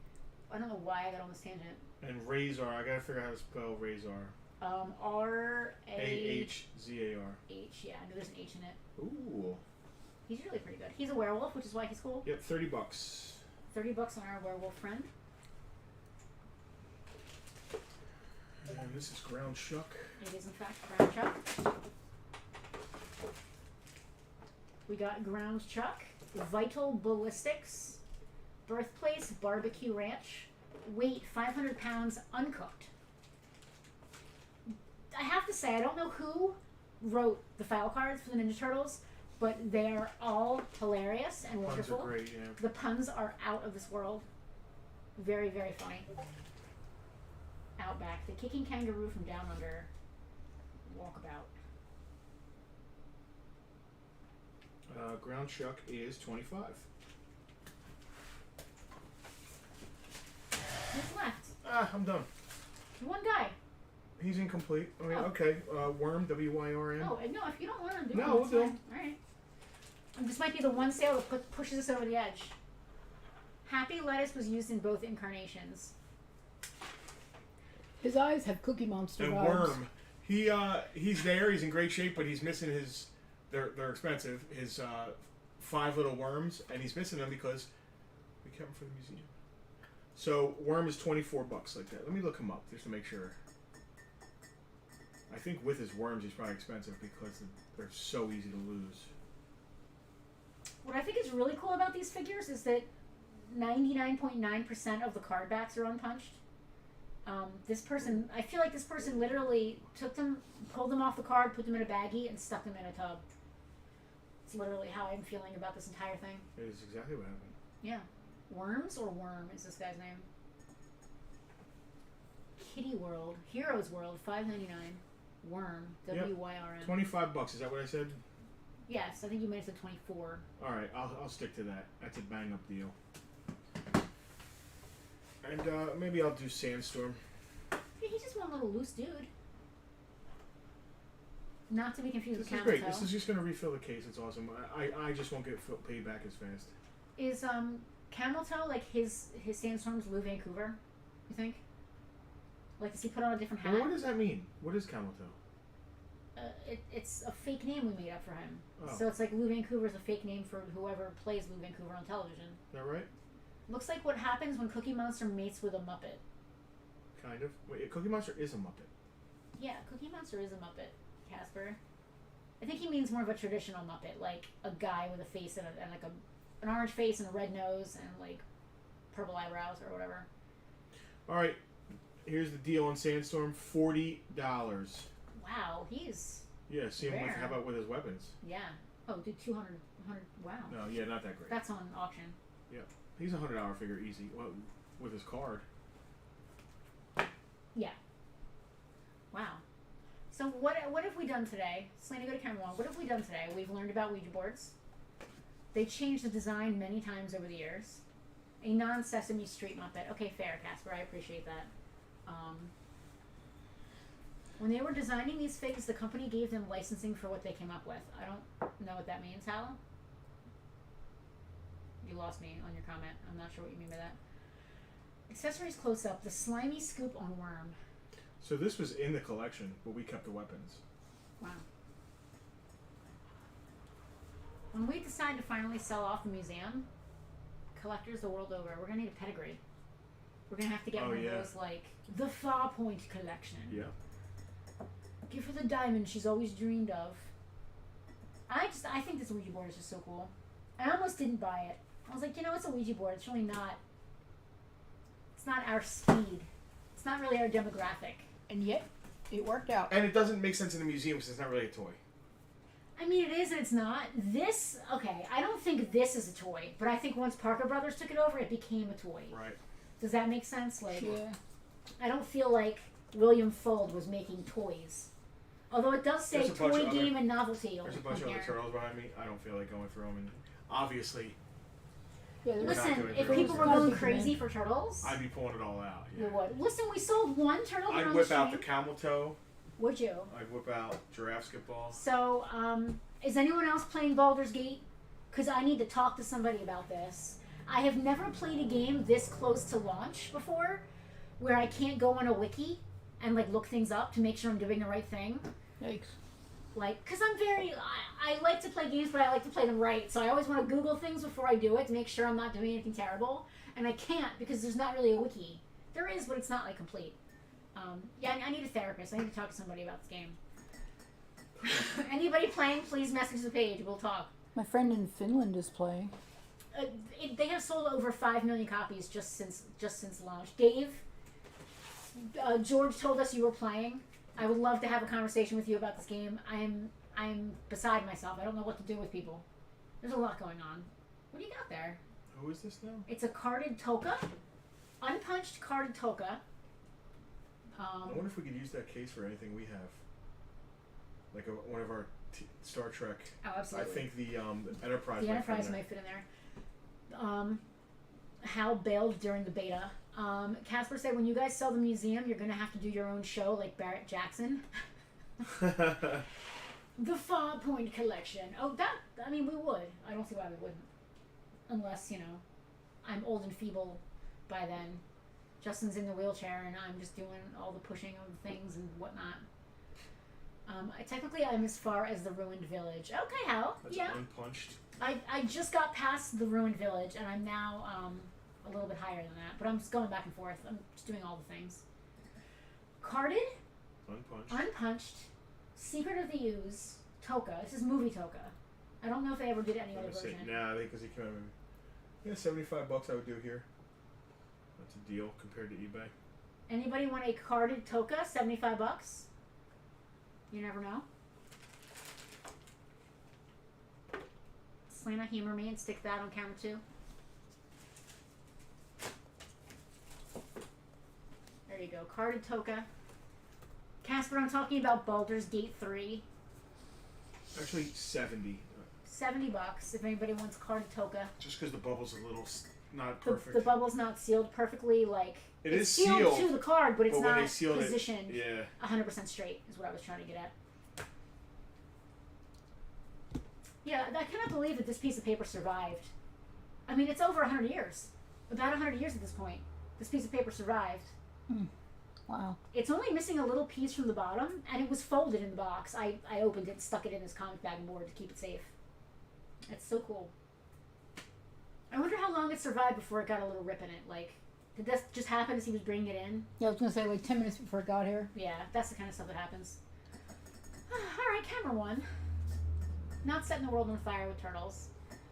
I don't know why I got on this tangent. And Razor. I gotta figure out how to spell Razor. R-A-H, A-H-Z-A-R. yeah, I knew there's an H in it. Ooh. He's really pretty good. He's a werewolf, which is why he's cool. Yep, $30. $30 on our werewolf friend. And this is Ground Shuck. It is in fact ground chuck. We got ground chuck, vital ballistics, birthplace barbecue ranch, weight 500 pounds, uncooked. I have to say, I don't know who wrote the file cards for the Ninja Turtles, but they are all hilarious and Puns wonderful. are great, yeah. The puns are out of this world. Very, very funny. Outback, the kicking kangaroo from down under. Walkabout. Ground Shuck is 25. Who's left? I'm done. One guy. He's incomplete. I mean, Oh. okay. Worm, W-Y-R-M. Oh, and no, if you don't want to do No, it, it's we'll do fine. Alright. This might be the one sale that pushes us over the edge. Happy Lettuce was used in both incarnations. His eyes have Cookie Monster And vibes. Worm. He's there. He's in great shape, but he's missing his. They're expensive. His 5 little worms, and he's missing them because we kept them for the museum. So Worm is $24 like that. Let me look him up just to make sure. I think with his worms, he's probably expensive because they're so easy to lose. What I think is really cool about these figures is that 99.9% of the card backs are unpunched. This person, I feel like this person literally took them, pulled them off the card, put them in a baggie, and stuck them in a tub. It's literally how I'm feeling about this entire thing. It is exactly what happened. Yeah. Worms or Worm is this guy's name? Kitty World. Heroes World, $5.99. Worm. Yep. W-Y-R-M. $25. Is that what I said? Yes, I think you might have said 24. All right, I'll stick to that. That's a bang up deal. And maybe I'll do Sandstorm. Yeah, he's just one little loose dude. Not to be confused This with is great. Camel Toe. This is just gonna refill the case. It's awesome. I just won't get paid back as fast. Is Camel Toe like his Sandstorm's Lou Vancouver? You think? Like, does he put on a different hat? Well, what does that mean? What is Camel Toe? It's a fake name we made up for him. Oh. So it's like Lou Vancouver's a fake name for whoever plays Lou Vancouver on television. Is that right? Looks like what happens when Cookie Monster mates with a Muppet. Kind of. Wait, Cookie Monster is a Muppet. Yeah, Cookie Monster is a Muppet, Casper. I think he means more of a traditional Muppet, like a guy with a face and like an orange face and a red nose and like purple eyebrows or whatever. All right, here's the deal on Sandstorm: $40. Wow, he's Yeah, see him with. Rare. How about with his weapons? yeah. Oh, dude, 200. Wow. No, yeah, not that great. That's on auction. He's a $100 figure easy. Well, with his card. Yeah. Wow. So what have we done today? Selena, go to camera 1. What have we done today? We've learned about Ouija boards. They changed the design many times over the years. A non-Sesame Street Muppet. Okay, fair, Casper. I appreciate that. When they were designing these figs, the company gave them licensing for what they came up with. I don't know what that means, Hal. You lost me on your comment. I'm not sure what you mean by that. Accessories close up. The slimy scoop on Worm. So this was in the collection, but we kept the weapons. Wow. When we decide to finally sell off the museum, collectors the world over, we're going to need a pedigree. We're going to have to get one of those, like, the Farpoint collection. Yeah. Give her the diamond she's always dreamed of. I think this Ouija board is just so cool. I almost didn't buy it. I was like, it's a Ouija board. It's really not. It's not our speed. It's not really our demographic. And yet, it worked out. And it doesn't make sense in the museum because it's not really a toy. I mean, it is and it's not. This, okay, I don't think this is a toy, but I think once Parker Brothers took it over, it became a toy. Right. Does that make sense? Like, Yeah. I don't feel like William Fuld was making toys. Although it does say There's a bunch toy of other- game and novelty There's a on bunch of other here. turtles behind me. I don't feel like going through them. And obviously, Yeah, there was not Listen, doing if turtles. people were Gotta going be crazy human. for turtles, I'd be pulling it all out. you Yeah. would. Listen, we sold one turtle here I'd on whip the out the stream. camel toe. Would you? I'd whip out giraffe skip-ball. So, is anyone else playing Baldur's Gate? Because I need to talk to somebody about this. I have never played a game this close to launch before, where I can't go on a wiki and like look things up to make sure I'm doing the right thing. Yikes. Like, because I like to play games, but I like to play them right. So I always want to Google things before I do it to make sure I'm not doing anything terrible. And I can't because there's not really a wiki. There is, but it's not like complete. Yeah, I need a therapist. I need to talk to somebody about this game. Anybody playing, please message the page. We'll talk. My friend in Finland is playing. They have sold over 5 million copies just since launch. Dave, George told us you were playing. I would love to have a conversation with you about this game. I'm beside myself. I don't know what to do with people. There's a lot going on. What do you got there? Who is this now? It's a carded toka, unpunched carded toka. I wonder if we could use that case for anything we have. Like one of our Star Trek. Oh, absolutely. I think the Enterprise. The might Enterprise fit in there. might fit in there. Hal bailed during the beta. Casper said, when you guys sell the museum, you're going to have to do your own show like Barrett Jackson. The Farpoint collection. Oh, we would. I don't see why we wouldn't. Unless, I'm old and feeble by then. Justin's in the wheelchair and I'm just doing all the pushing of things and whatnot. Technically, I'm as far as the Ruined Village. Okay, Hal. That's Yeah. unpunched. I just got past the Ruined Village, and I'm now a little bit higher than that. But I'm just going back and forth. I'm just doing all the things. Carded, Unpunched. unpunched, Secret of the Ooze, Toka. This is movie Toka. I don't know if they ever did any other version. Nah, I think because he came out. Yeah, $75 I would do here. That's a deal compared to eBay. Anybody want a carded Toka? $75. You never know. Selena, humor me and stick that on camera too. There you go. Carded Toka. Casper, I'm talking about Baldur's Gate 3. Actually, 70. $70 if anybody wants carded Toka. Just because the bubble's a little not The, perfect. the bubble's not sealed perfectly. Like It it's is sealed sealed, to the card, but it's but when not they sealed positioned yeah. 100% straight. Is what I was trying to get at. Yeah, I cannot believe that this piece of paper survived. I mean, it's over 100 years. About 100 years at this point. This piece of paper survived. Wow. It's only missing a little piece from the bottom, and it was folded in the box. I opened it and stuck it in this comic bag and board to keep it safe. It's so cool. I wonder how long it survived before it got a little rip in it. Like, did this just happen as he was bringing it in? Yeah, I was gonna say like 10 minutes before it got here. Yeah, that's the kind of stuff that happens. Alright, camera one. Not setting the world on fire with turtles.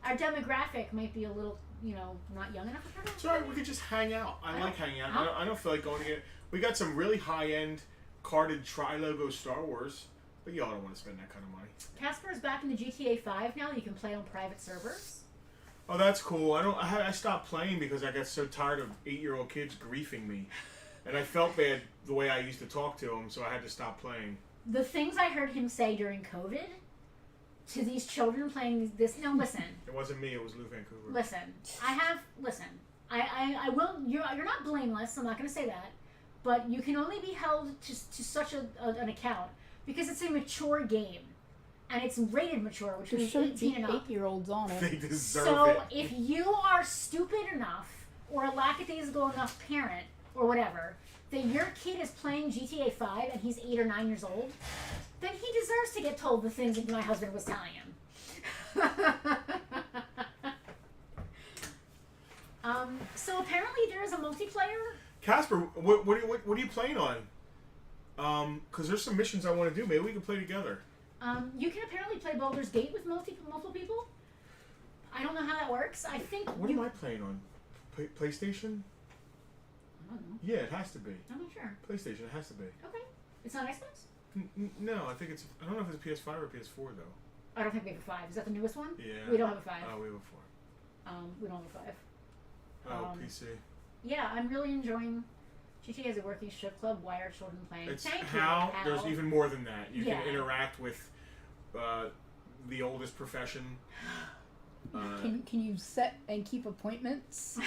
Our demographic might be a little, not young enough for turtles. Sorry, we could just hang out. I like hanging out. I don't feel like going to get... We got some really high-end carded tri-logo Star Wars, but y'all don't want to spend that kind of money. Casper is back in the GTA 5 now. You can play on private servers. Oh, that's cool. I stopped playing because I got so tired of 8-year-old kids griefing me. And I felt bad the way I used to talk to them, so I had to stop playing. The things I heard him say during COVID to these children playing this... No, listen. It wasn't me, it was Lou Vancouver. Listen. I will... You're not blameless. I'm not going to say that. But you can only be held to such an account because it's a mature game. And it's rated mature, which means 18 and up. 8-year-olds on it. They deserve so it. if you are stupid enough or a lackadaisical enough parent or whatever that your kid is playing GTA 5 and he's 8 or 9 years old, then he deserves to get told the things that my husband was telling him. So apparently there is a multiplayer. Casper, what are you playing on? Because there's some missions I want to do. Maybe we can play together. You can apparently play Baldur's Gate with multiple people. I don't know how that works. I think. What am I playing on? PlayStation? I don't know. Yeah, it has to be. I'm not sure. PlayStation, it has to be. Okay. It's not Xbox? No, I think it's... I don't know if it's a PS5 or PS4, though. I don't think we have a 5. Is that the newest one? Yeah. We don't have a 5. Oh, we have a 4. We don't have a 5. Oh, PC. Yeah, I'm really enjoying GTA as a working strip club. Why are children playing? It's Thank how... you. There's even more than that. You Yeah. can interact with the oldest profession. Can you set and keep appointments?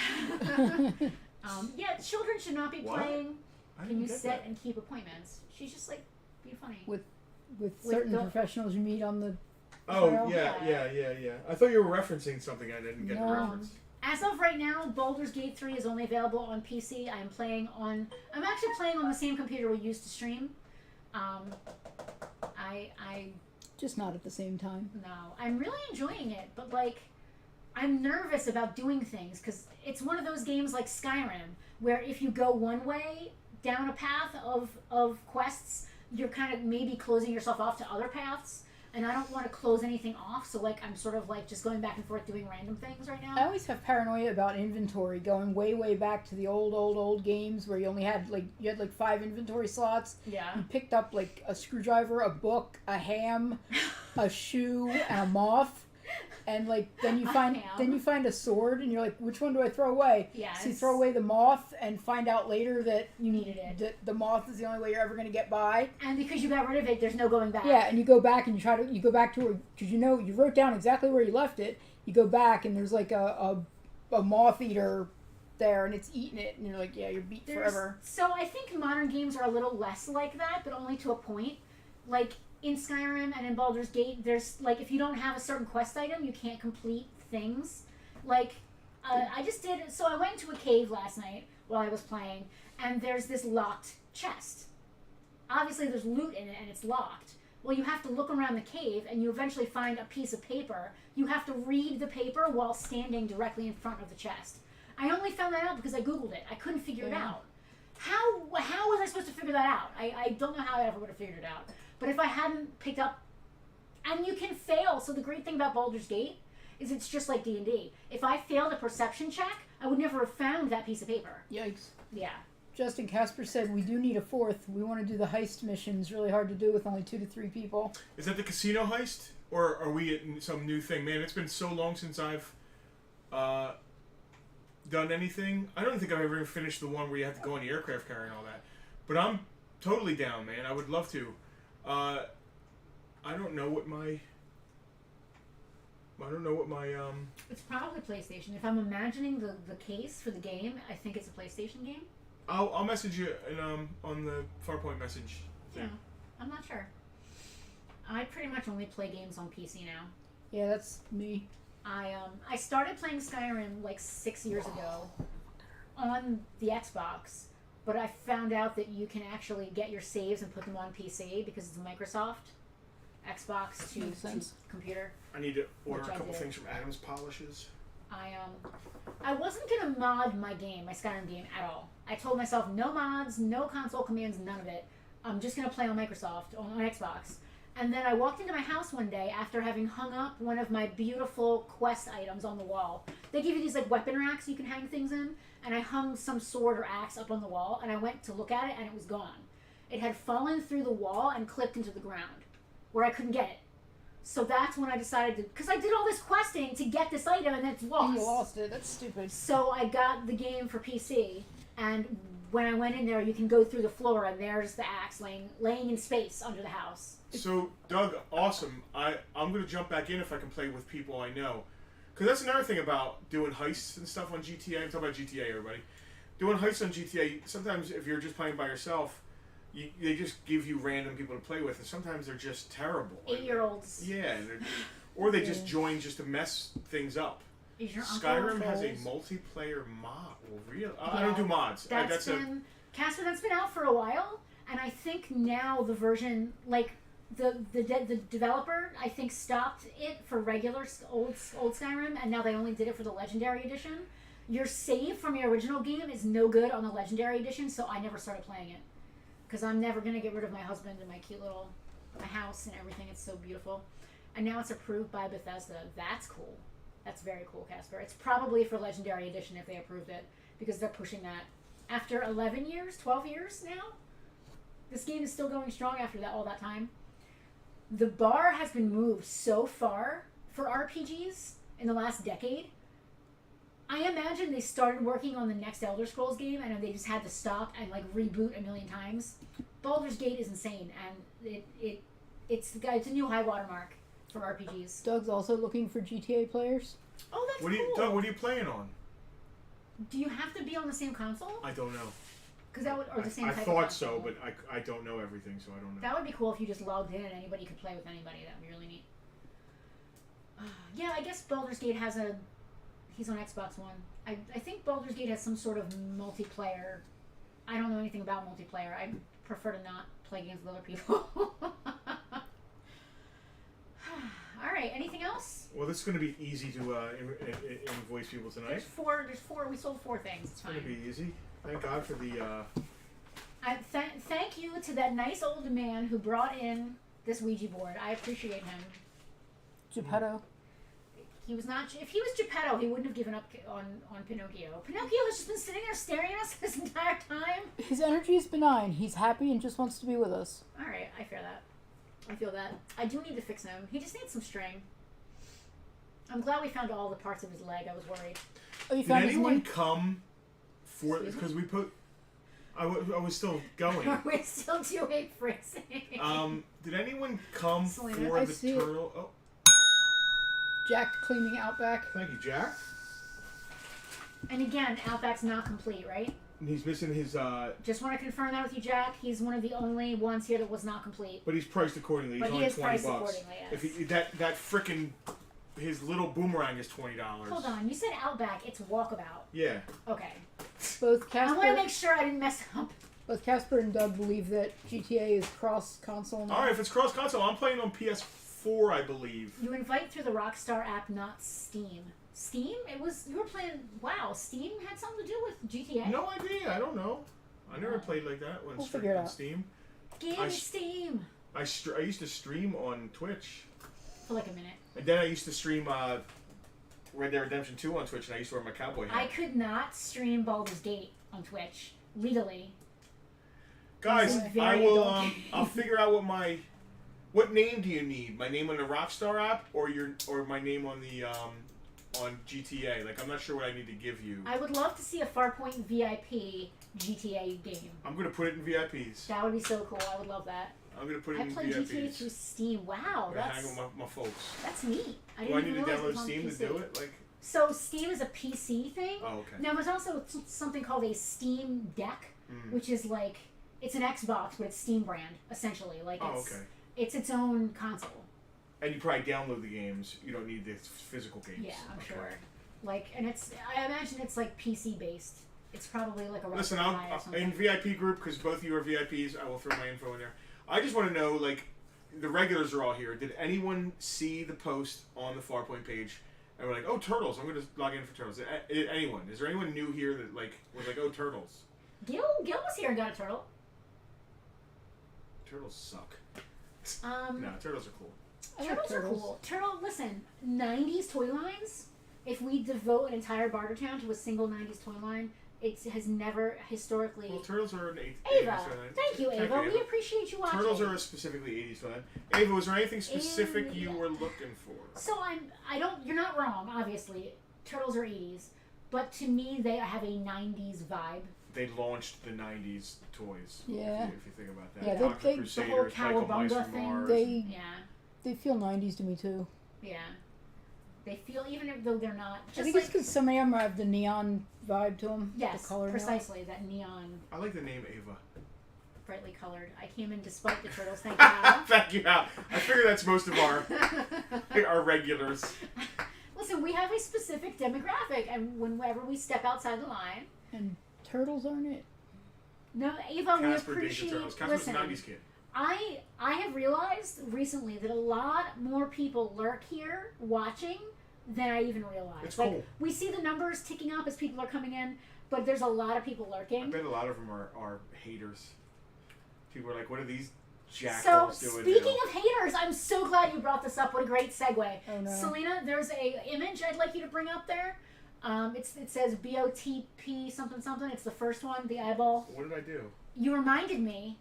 Yeah, children should not be What? playing. I Can didn't you get set that. and keep appointments? She's just like, be funny. With certain the- professionals you meet on the Oh, trail? yeah. I thought you were referencing something I didn't get the No. reference. As of right now, Baldur's Gate 3 is only available on PC. I'm actually playing on the same computer we used to stream. I just not at the same time. No, I'm really enjoying it, but like, I'm nervous about doing things because it's one of those games like Skyrim where if you go one way down a path of quests, you're kind of maybe closing yourself off to other paths, and I don't want to close anything off, so like I'm sort of like just going back and forth doing random things right I now. always have paranoia about inventory, going way back to the old games where you only had you had 5 inventory slots. Yeah. You picked up like a screwdriver, a book, a ham, a shoe, and a moth. And then you find a sword, and you're like, which one do I throw away? Yeah, So you throw away the moth, and find out later that You needed it. the moth is the only way you're ever going to get by. And because you got rid of it, there's no going back. Yeah, and you go back and you go back to where, because you wrote down exactly where you left it. You go back and there's like a moth eater there, and it's eating it, and you're like, yeah, you're beat forever. So I think modern games are a little less like that, but only to a point. Like in Skyrim and in Baldur's Gate, there's if you don't have a certain quest item, you can't complete things. I just did. So I went into a cave last night while I was playing, and there's this locked chest. Obviously, there's loot in it, and it's locked. Well, you have to look around the cave, and you eventually find a piece of paper. You have to read the paper while standing directly in front of the chest. I only found that out because I Googled it. I couldn't figure it out. How was I supposed to figure that out? I don't know how I ever would have figured it out. But if I hadn't picked up... And you can fail. So the great thing about Baldur's Gate is it's just like D&D. If I failed a perception check, I would never have found that piece of paper. Yikes. Yeah. Justin Casper said, we do need a 4th. We want to do the heist missions. Really hard to do with only 2 to 3 people. Is that the casino heist? Or are we at some new thing? Man, it's been so long since I've done anything. I don't think I've ever finished the one where you have to go on the aircraft carrier and all that. But I'm totally down, man. I would love to. I don't know what my. It's probably PlayStation. If I'm imagining the case for the game, I think it's a PlayStation game. I'll message you on the Farpoint message thing. Yeah, I'm not sure. I pretty much only play games on PC now. Yeah, that's me. I started playing Skyrim like 6 years ago on the Xbox, but I found out that you can actually get your saves and put them on PC because it's a Microsoft Xbox to computer. I need to order Which a I couple did. things from Adam's Polishes. I wasn't gonna mod my Skyrim game at all. I told myself no mods, no console commands, none of it. I'm just gonna play on Microsoft on Xbox. And then I walked into my house one day after having hung up one of my beautiful quest items on the wall. They give you these like weapon racks you can hang things in, and I hung some sword or axe up on the wall, and I went to look at it, and it was gone. It had fallen through the wall and clipped into the ground, where I couldn't get it. So that's when I decided to, because I did all this questing to get this item, and it's lost. You lost it. That's stupid. So I got the game for PC, and when I went in there, you can go through the floor, and there's the axe laying in space under the house. So, Doug, awesome. I'm going to jump back in if I can play with people I know. Because that's another thing about doing heists and stuff on GTA. I'm talking about GTA, everybody. Doing heists on GTA, sometimes if you're just playing by yourself, they just give you random people to play with, and sometimes they're just terrible. 8-year-olds. Yeah, or they just join just to mess things up. Is your uncle Skyrim has a Trolls? multiplayer mod. Well, really? I don't do mods. Casper, that's been out for a while, and I think now the version, like, the developer, I think, stopped it for regular old Skyrim, and now they only did it for the Legendary Edition. Your save from your original game is no good on the Legendary Edition, so I never started playing it. Because I'm never going to get rid of my husband and my cute little my house and everything. It's so beautiful. And now it's approved by Bethesda. That's cool. That's very cool, Casper. It's probably for Legendary Edition if they approved it, because they're pushing that. After 11 years, 12 years now, this game is still going strong after all that time. The bar has been moved so far for RPGs in the last decade. I imagine they started working on the next Elder Scrolls game and they just had to stop and like reboot a million times. Baldur's Gate is insane, and it's a new high watermark for RPGs. Doug's also looking for GTA players. Oh, that's cool. Doug, what are you playing on? Do you have to be on the same console? I don't know. Because that would, or the same I type thought of so, console. but I don't know everything, so I don't know. That would be cool if you just logged in and anybody could play with anybody. That would be really neat. Yeah, I guess Baldur's Gate has he's on Xbox One. I think Baldur's Gate has some sort of multiplayer. I don't know anything about multiplayer. I prefer to not play games with other people. All right, anything else? Well, this is going to be easy to invoice people tonight. There's four. We sold 4 things. It's fine. It's going to be easy. Thank God for the... Thank you to that nice old man who brought in this Ouija board. I appreciate him. Geppetto. He was not. If he was Geppetto, he wouldn't have given up on Pinocchio. Pinocchio has just been sitting there staring at us this entire time. His energy is benign. He's happy and just wants to be with us. All right, I feel that. I do need to fix him. He just needs some string. I'm glad we found all the parts of his leg. I was worried. Oh, you Did found his anyone knee? come for... Because we put... I was still going. We're still doing phrasing. Did anyone come Selena, for I the see it. turtle? Oh, Jack cleaning Outback. thank you, Jack. And again, Outback's not complete, right? He's missing his... Just want to confirm that with you, Jack. He's one of the only ones here that was not complete. But he's priced accordingly. But He's he only is $20. priced accordingly, yes. If he, that frickin' his little boomerang is $20. Hold on, you said Outback. It's Walkabout. Yeah. Okay. Both I want to Casper, make sure I didn't mess up. both Casper and Doug believe that GTA is cross-console now. All right, if it's cross console, I'm playing on PS4, I believe. You invite through the Rockstar app, not Steam. Steam? You were playing... Wow, Steam had something to do with GTA? No idea. I don't know. I never played like that when We'll straight figure it on out. Steam. Give me Steam! I used to stream on Twitch, For like a minute. and then I used to stream Red Dead Redemption 2 on Twitch, and I used to wear my cowboy hat. I could not stream Baldur's Gate on Twitch legally. Guys, This is very I will. adult. I'll figure out what name do you need? My name on the Rockstar app, or my name on the on GTA. Like, I'm not sure what I need to give you. I would love to see a Farpoint VIP GTA game. I'm gonna put it in VIPs. That would be so cool. I would love that. I'm gonna put it I in played VIPs. GTA through Steam. Wow, I'm gonna hang that's with my folks. neat. I Do didn't I even need to realize it was download on Steam to PC. do it? Like, So Steam is a PC thing. oh, okay. Now there's also something called a Steam Deck, which is like it's an Xbox but it's Steam brand essentially. Like it's it's its own console. And you probably download the games. You don't need the physical games. Yeah, I'm sure. Like, and I imagine it's like PC based. It's probably like a Listen, Raspberry Pi or something. in VIP group, because both of you are VIPs, I will throw my info in there. I just want to know, like, the regulars are all here. Did anyone see the post on the Farpoint page? And we're like, oh, Turtles. I'm going to log in for Turtles. Anyone? Is there anyone new here that, like, was like, oh, Turtles? Gil was here and got a turtle. Turtles suck. Um, No, Turtles are cool. Turtles are cool. Listen, 90s toy lines, if we devote an entire Bartertown to a single 90s toy line, it has never historically... Well, Turtles are an 80s Ava, toy line. thank you, Ava. We appreciate you watching. Turtles are a specifically 80s toy line. Ava, was there anything specific you Yeah. were looking for? So you're not wrong, obviously. Turtles are 80s. But to me, they have a 90s vibe. They launched the 90s toys. Yeah. If you think about that. Yeah, Contra they- Crusaders, the whole Michael Mice Cowabunga from thing. Mars. Yeah. They feel 90s to me too. Yeah. They feel, even though they're not, I just think like, it's because so many of them have the neon vibe to them. yes, the color precisely, that neon, I like the name Ava. brightly colored. I came in despite the turtles, thank you, Al. Thank you, Al. I figure that's most of our regulars. Listen, we have a specific demographic, and whenever we step outside the line, And turtles aren't it? no, Ava, we Casper Ninja appreciate, Turtles. Casper's a listen, 90s kid. I have realized recently that a lot more people lurk here watching than I even realized. It's like, cool. we see the numbers ticking up as people are coming in, but there's a lot of people I lurking. bet a lot of them are haters. People are like, what are these So, jackals doing speaking now? of haters, I'm so glad you brought this up. What a great segue. Oh no. Selena, there's a image I'd like you to bring up there. It says BOTP something something. It's the first one, the eyeball. What did I do? You reminded me.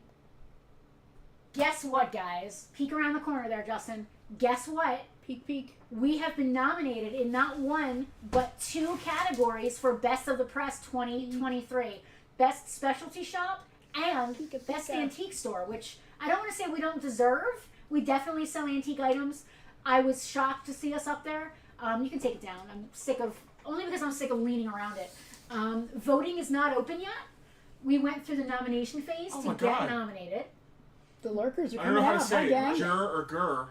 Guess what, guys? Peek around the corner there, Justin. Guess what? Peek peek. We have been nominated in not one, but two categories for Best of the Press 2023. Best Specialty Shop and Pika Best pika. Antique Store, which I don't want to say we don't deserve. We definitely sell antique items. I was shocked to see us up there. You can take it down. I'm sick of, only because I'm sick of leaning around it. Voting is not open yet. We went through the nomination phase Oh to my get God. nominated. The lurkers are I don't know coming how to out. say Hi, it. gang. Jur or Gur.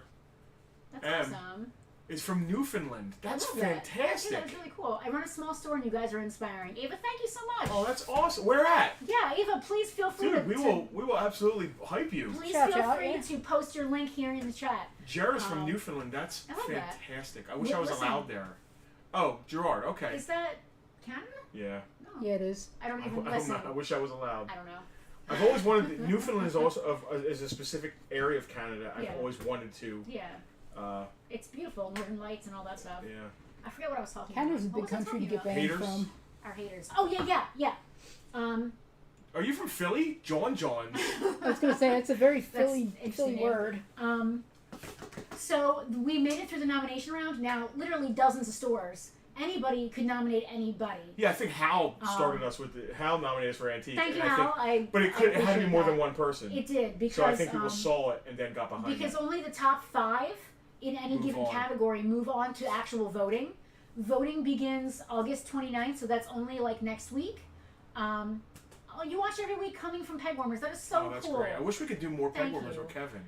That's M. awesome. It's from Newfoundland. That's I love that. fantastic. That's really cool. I run a small store and you guys are inspiring. Ava, thank you so much. Oh, that's awesome. Where at? Yeah, Ava, please feel free Dude, to we will absolutely hype you. please Shout feel out, free yeah. to post your link here in the chat. Jared's from Newfoundland. That's I love that. fantastic. I wish Yeah, I was listen. allowed there. Oh, Gerard. Okay. Is that Canada? Yeah. No. Yeah, it is. I don't I, even I, listen. I wish I was allowed. I don't know. I've always wanted. Newfoundland is also is a specific area of Canada. I've Yeah. always wanted to. Yeah. It's beautiful, Northern Lights and all that stuff. Yeah. I forget what I was talking Canada's a about. big What was I country to talking get about? banned Haters? from. Our haters. Oh yeah. Are you from Philly? John. I was gonna say that's a very That's Philly interesting. word. So we made it through the nomination round. Now, literally dozens of stores. Anybody could nominate anybody. Yeah, I think Hal started us with Hal nominated us for Antique. Thank you, and I think- Hal. But it had to be appreciate more that. than one person. It did because So I think people saw it and then got behind because it. only the top 5 in any Move given on. category move on to actual voting. Voting begins August 29th, so that's only like next week. You watch every week Coming from Pegwarmers. That is so Oh, that's cool. great. I wish we could do more Thank Pegwarmers you. with Kevin.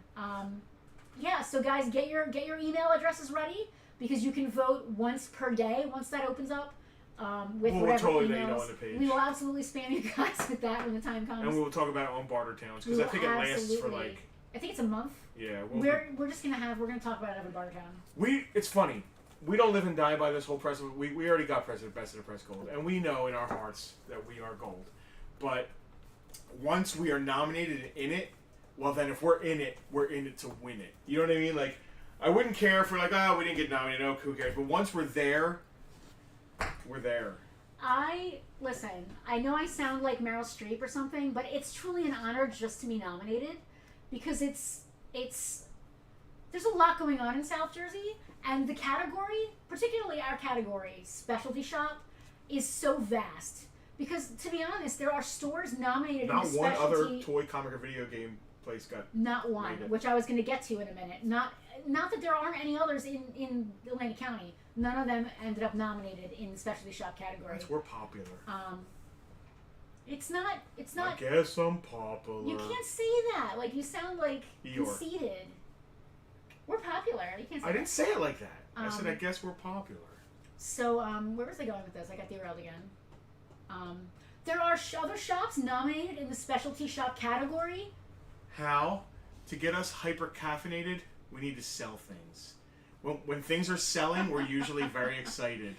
Yeah, so guys, get your email addresses ready because you can vote once per day once that opens up. With We'll whatever totally emails. let you know on the page. We will absolutely spam you guys with that when the time comes. And we will talk about it on Bartertowns We because I will think it lasts for absolutely- like I think it's a month. yeah. We're just we're gonna talk about it every Bartertown. It's funny. We don't live and die by this whole president. We already got president best of the press gold, and we know in our hearts that we are gold. But once we are nominated in it, well then if we're in it to win it. You know what I mean? Like I wouldn't care if we're like, oh, we didn't get nominated. No, who cares? But once we're there, we're there. Listen, I know I sound like Meryl Streep or something, but it's truly an honor just to be nominated because it's there's a lot going on in South Jersey, and the category, particularly our category, specialty shop, is so vast. Because, to be honest, there are stores nominated Not in the one specialty... other toy, comic, or video game place got... Not one, rated. which I was going to get to in a minute. Not that there aren't any others in Atlantic County. None of them ended up nominated in the specialty shop category. We're popular. It's not... I guess I'm popular. You can't say that. Like, you sound like conceited. We're popular. You can't say I didn't that. say it like that. I said, I guess we're popular. So, where was I going with this? I got derailed again. There are other shops nominated in the specialty shop category. How? To get us hyper-caffeinated, we need to sell things. When things are selling, we're usually very excited.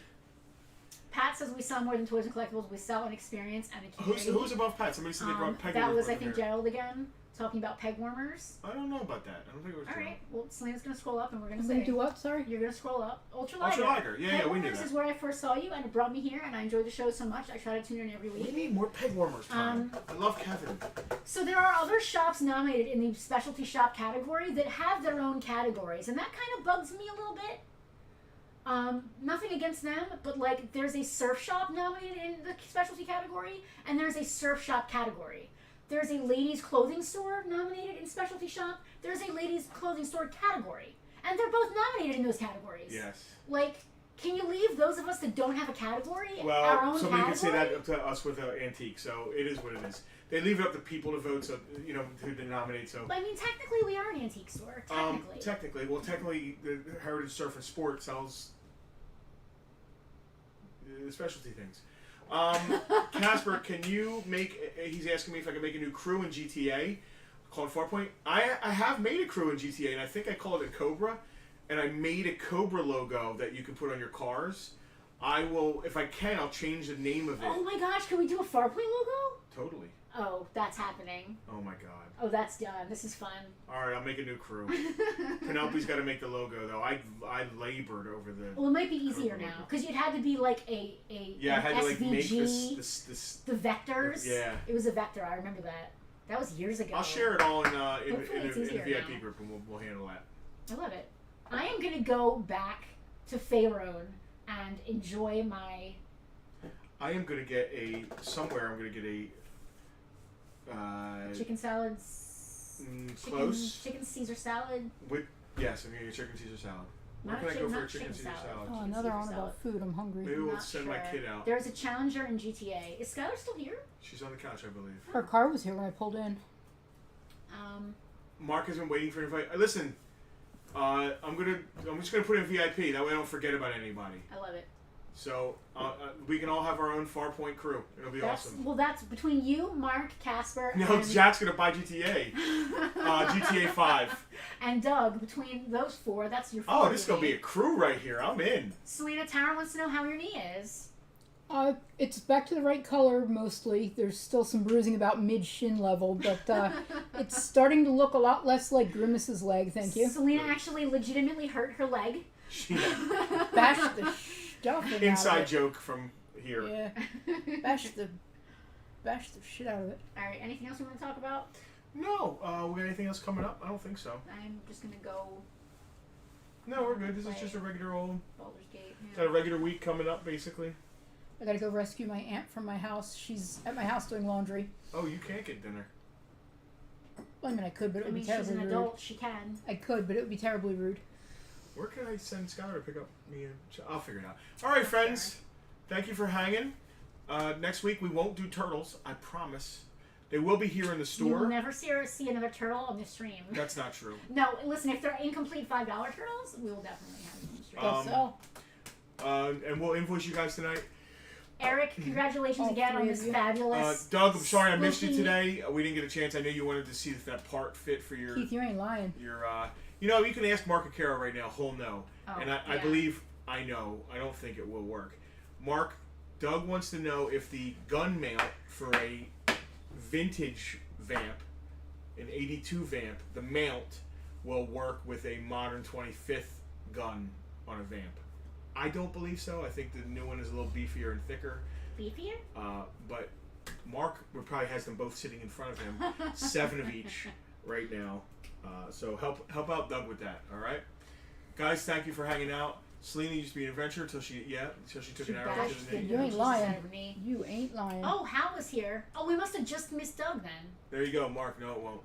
Pat says we sell more than toys and collectibles. We sell an experience and a community. Who's above Pat? Somebody said they brought peg That warmers was, I over think, here. Gerald again, talking about peg warmers. I don't know about that. I don't think it was All Gerald. right. Well, Selena's going to scroll up and we're going to I'm say... gonna do what? Sorry. You're going to scroll up. Ultra Liger. Ultra Liger. Yeah, Peg we knew warmers that. is where I first saw you, and it brought me here, and I enjoy the show so much. I try to tune in every We week. need more peg warmers time. I love Kevin. So there are other shops nominated in the specialty shop category that have their own categories, and that kind of bugs me a little bit. Nothing against them, but like there's a surf shop nominated in the specialty category, and there's a surf shop category. There's a ladies' clothing store nominated in specialty shop. There's a ladies' clothing store category, and they're both nominated in those categories. Yes. Like, can you leave those of us that don't have a category our Well, own somebody category? could say that to us with antique, so it is what it is. They leave it up to people to vote, so who to nominate. So. But, I mean, technically, we are an antique store. Technically. Technically, the Heritage Surf and Sport sells specialty things. Casper, can you make? He's asking me if I can make a new crew in GTA called Farpoint. I have made a crew in GTA, and I think I called it Cobra, and I made a Cobra logo that you can put on your cars. I will, if I can, I'll change the name of it. Oh my gosh, can we do a Farpoint logo? Totally. Oh, that's happening. Oh my god. Oh, that's done. This is fun. All right, I'll make a new crew. Penelope's got to make the logo though. I labored over the. Well, it might be easier now because it had to be like a Yeah, I an had to like make SVG, this. the vectors. Yeah. It was a vector. I remember that. That was years ago. I'll share it all in Hopefully it's a easier VIP now. group, and we'll handle that. I love it. I am gonna go back to Faerone and enjoy my. I am gonna get somewhere. I'm gonna get a. Chicken salad. Close. Chicken Caesar salad. Yes, I'm gonna get chicken Caesar salad. Where Not can I go chicken- for a not chicken chicken Caesar salad. salad? Oh, another Caesar on salad. about food. I'm hungry. Maybe we'll Not send my kid out. There's a Challenger in GTA. Is Skylar still here? She's on the couch, I believe. Her car was here when I pulled in. Mark has been waiting for an invite. Listen, I'm just gonna put in VIP. That way I don't forget about anybody. I love it. So we can all have our own Farpoint crew. It'll be awesome. Well, that's between you, Mark, Casper, No, and Jack's gonna buy GTA. GTA 5. and Doug. Between those four, that's your. Oh, four this is gonna be a unit. crew right here. I'm in. Selena Tara wants to know how your knee is. It's back to the right color mostly. There's still some bruising about mid-shin level, but it's starting to look a lot less like Grimace's leg, thank you. Selena actually legitimately hurt her leg. Bash the stuff out Inside of it. joke from here. Yeah. Bash the shit out of it. All right. Anything else we want to talk about? No, we got anything else coming up? I don't think so. I'm just gonna go No, we're good. This is just a regular old. Baldur's Gate. Got a regular week coming up, basically. I gotta go rescue my aunt from my house. She's at my house doing laundry. Oh, you can't get dinner. Well, I mean, I could, but it I would mean, be she's terribly an rude. adult. She can. I could, but it would be terribly rude. Where can I send Skylar to pick up me? I'll figure it out. All right, friends. Thank you for hanging. Next week we won't do turtles. I promise. They will be here in the You will store. never see another turtle on the stream. That's not true. No, listen. If they're incomplete $5 turtles, we will definitely have them on the stream. And we'll invoice you guys tonight. Eric, congratulations All again on three of this you. fabulous. Doug, I'm sorry I missed you spooky- today. We didn't get a chance. I know you wanted to see if that part fit for your. Keith, you ain't lying. You can ask Mark Acaro right now. He'll know. Oh, And I yeah. believe I know. I don't think it will work. Mark, Doug wants to know if the gun mount for a vintage vamp, an 82 vamp, the mount will work with a modern 25th gun on a vamp. I don't believe so. I think the new one is a little beefier and thicker. Beefier? But Mark probably has them both sitting in front of him, 7 of each right now. So help out Doug with that. All right, guys. Thank you for hanging out. Selena used to be an adventurer until she took an arrow to bashed the knee. the You ain't Jesus lying. out of me. You ain't lying. Oh, Hal was here. Oh, we must have just missed Doug then. There you go, Mark. No, it won't.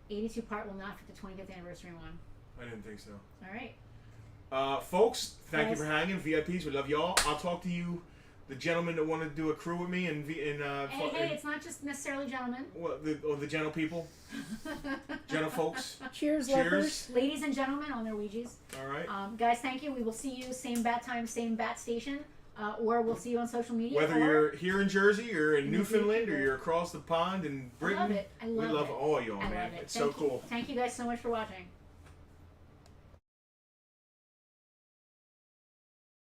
82 part will not fit the 25th anniversary one. I didn't think so. All right. Folks, thank you Guys. for hanging. VIPs, we love y'all. I'll talk to you, the gentlemen that want to do a crew with me, and Hey, it's not just necessarily gentlemen. the gentle people, gentle folks. Cheers, Cheers. lovers. Ladies and gentlemen on their Ouijas. All right. Guys, thank you. We will see you same bat time, same bat station, or we'll see you on social media. Whether or you're here in Jersey or in in Newfoundland or Vancouver. you're across the pond in I Britain, love it. I love we love it. all y'all, I man. love it. It's so cool. Thank you guys so much for watching.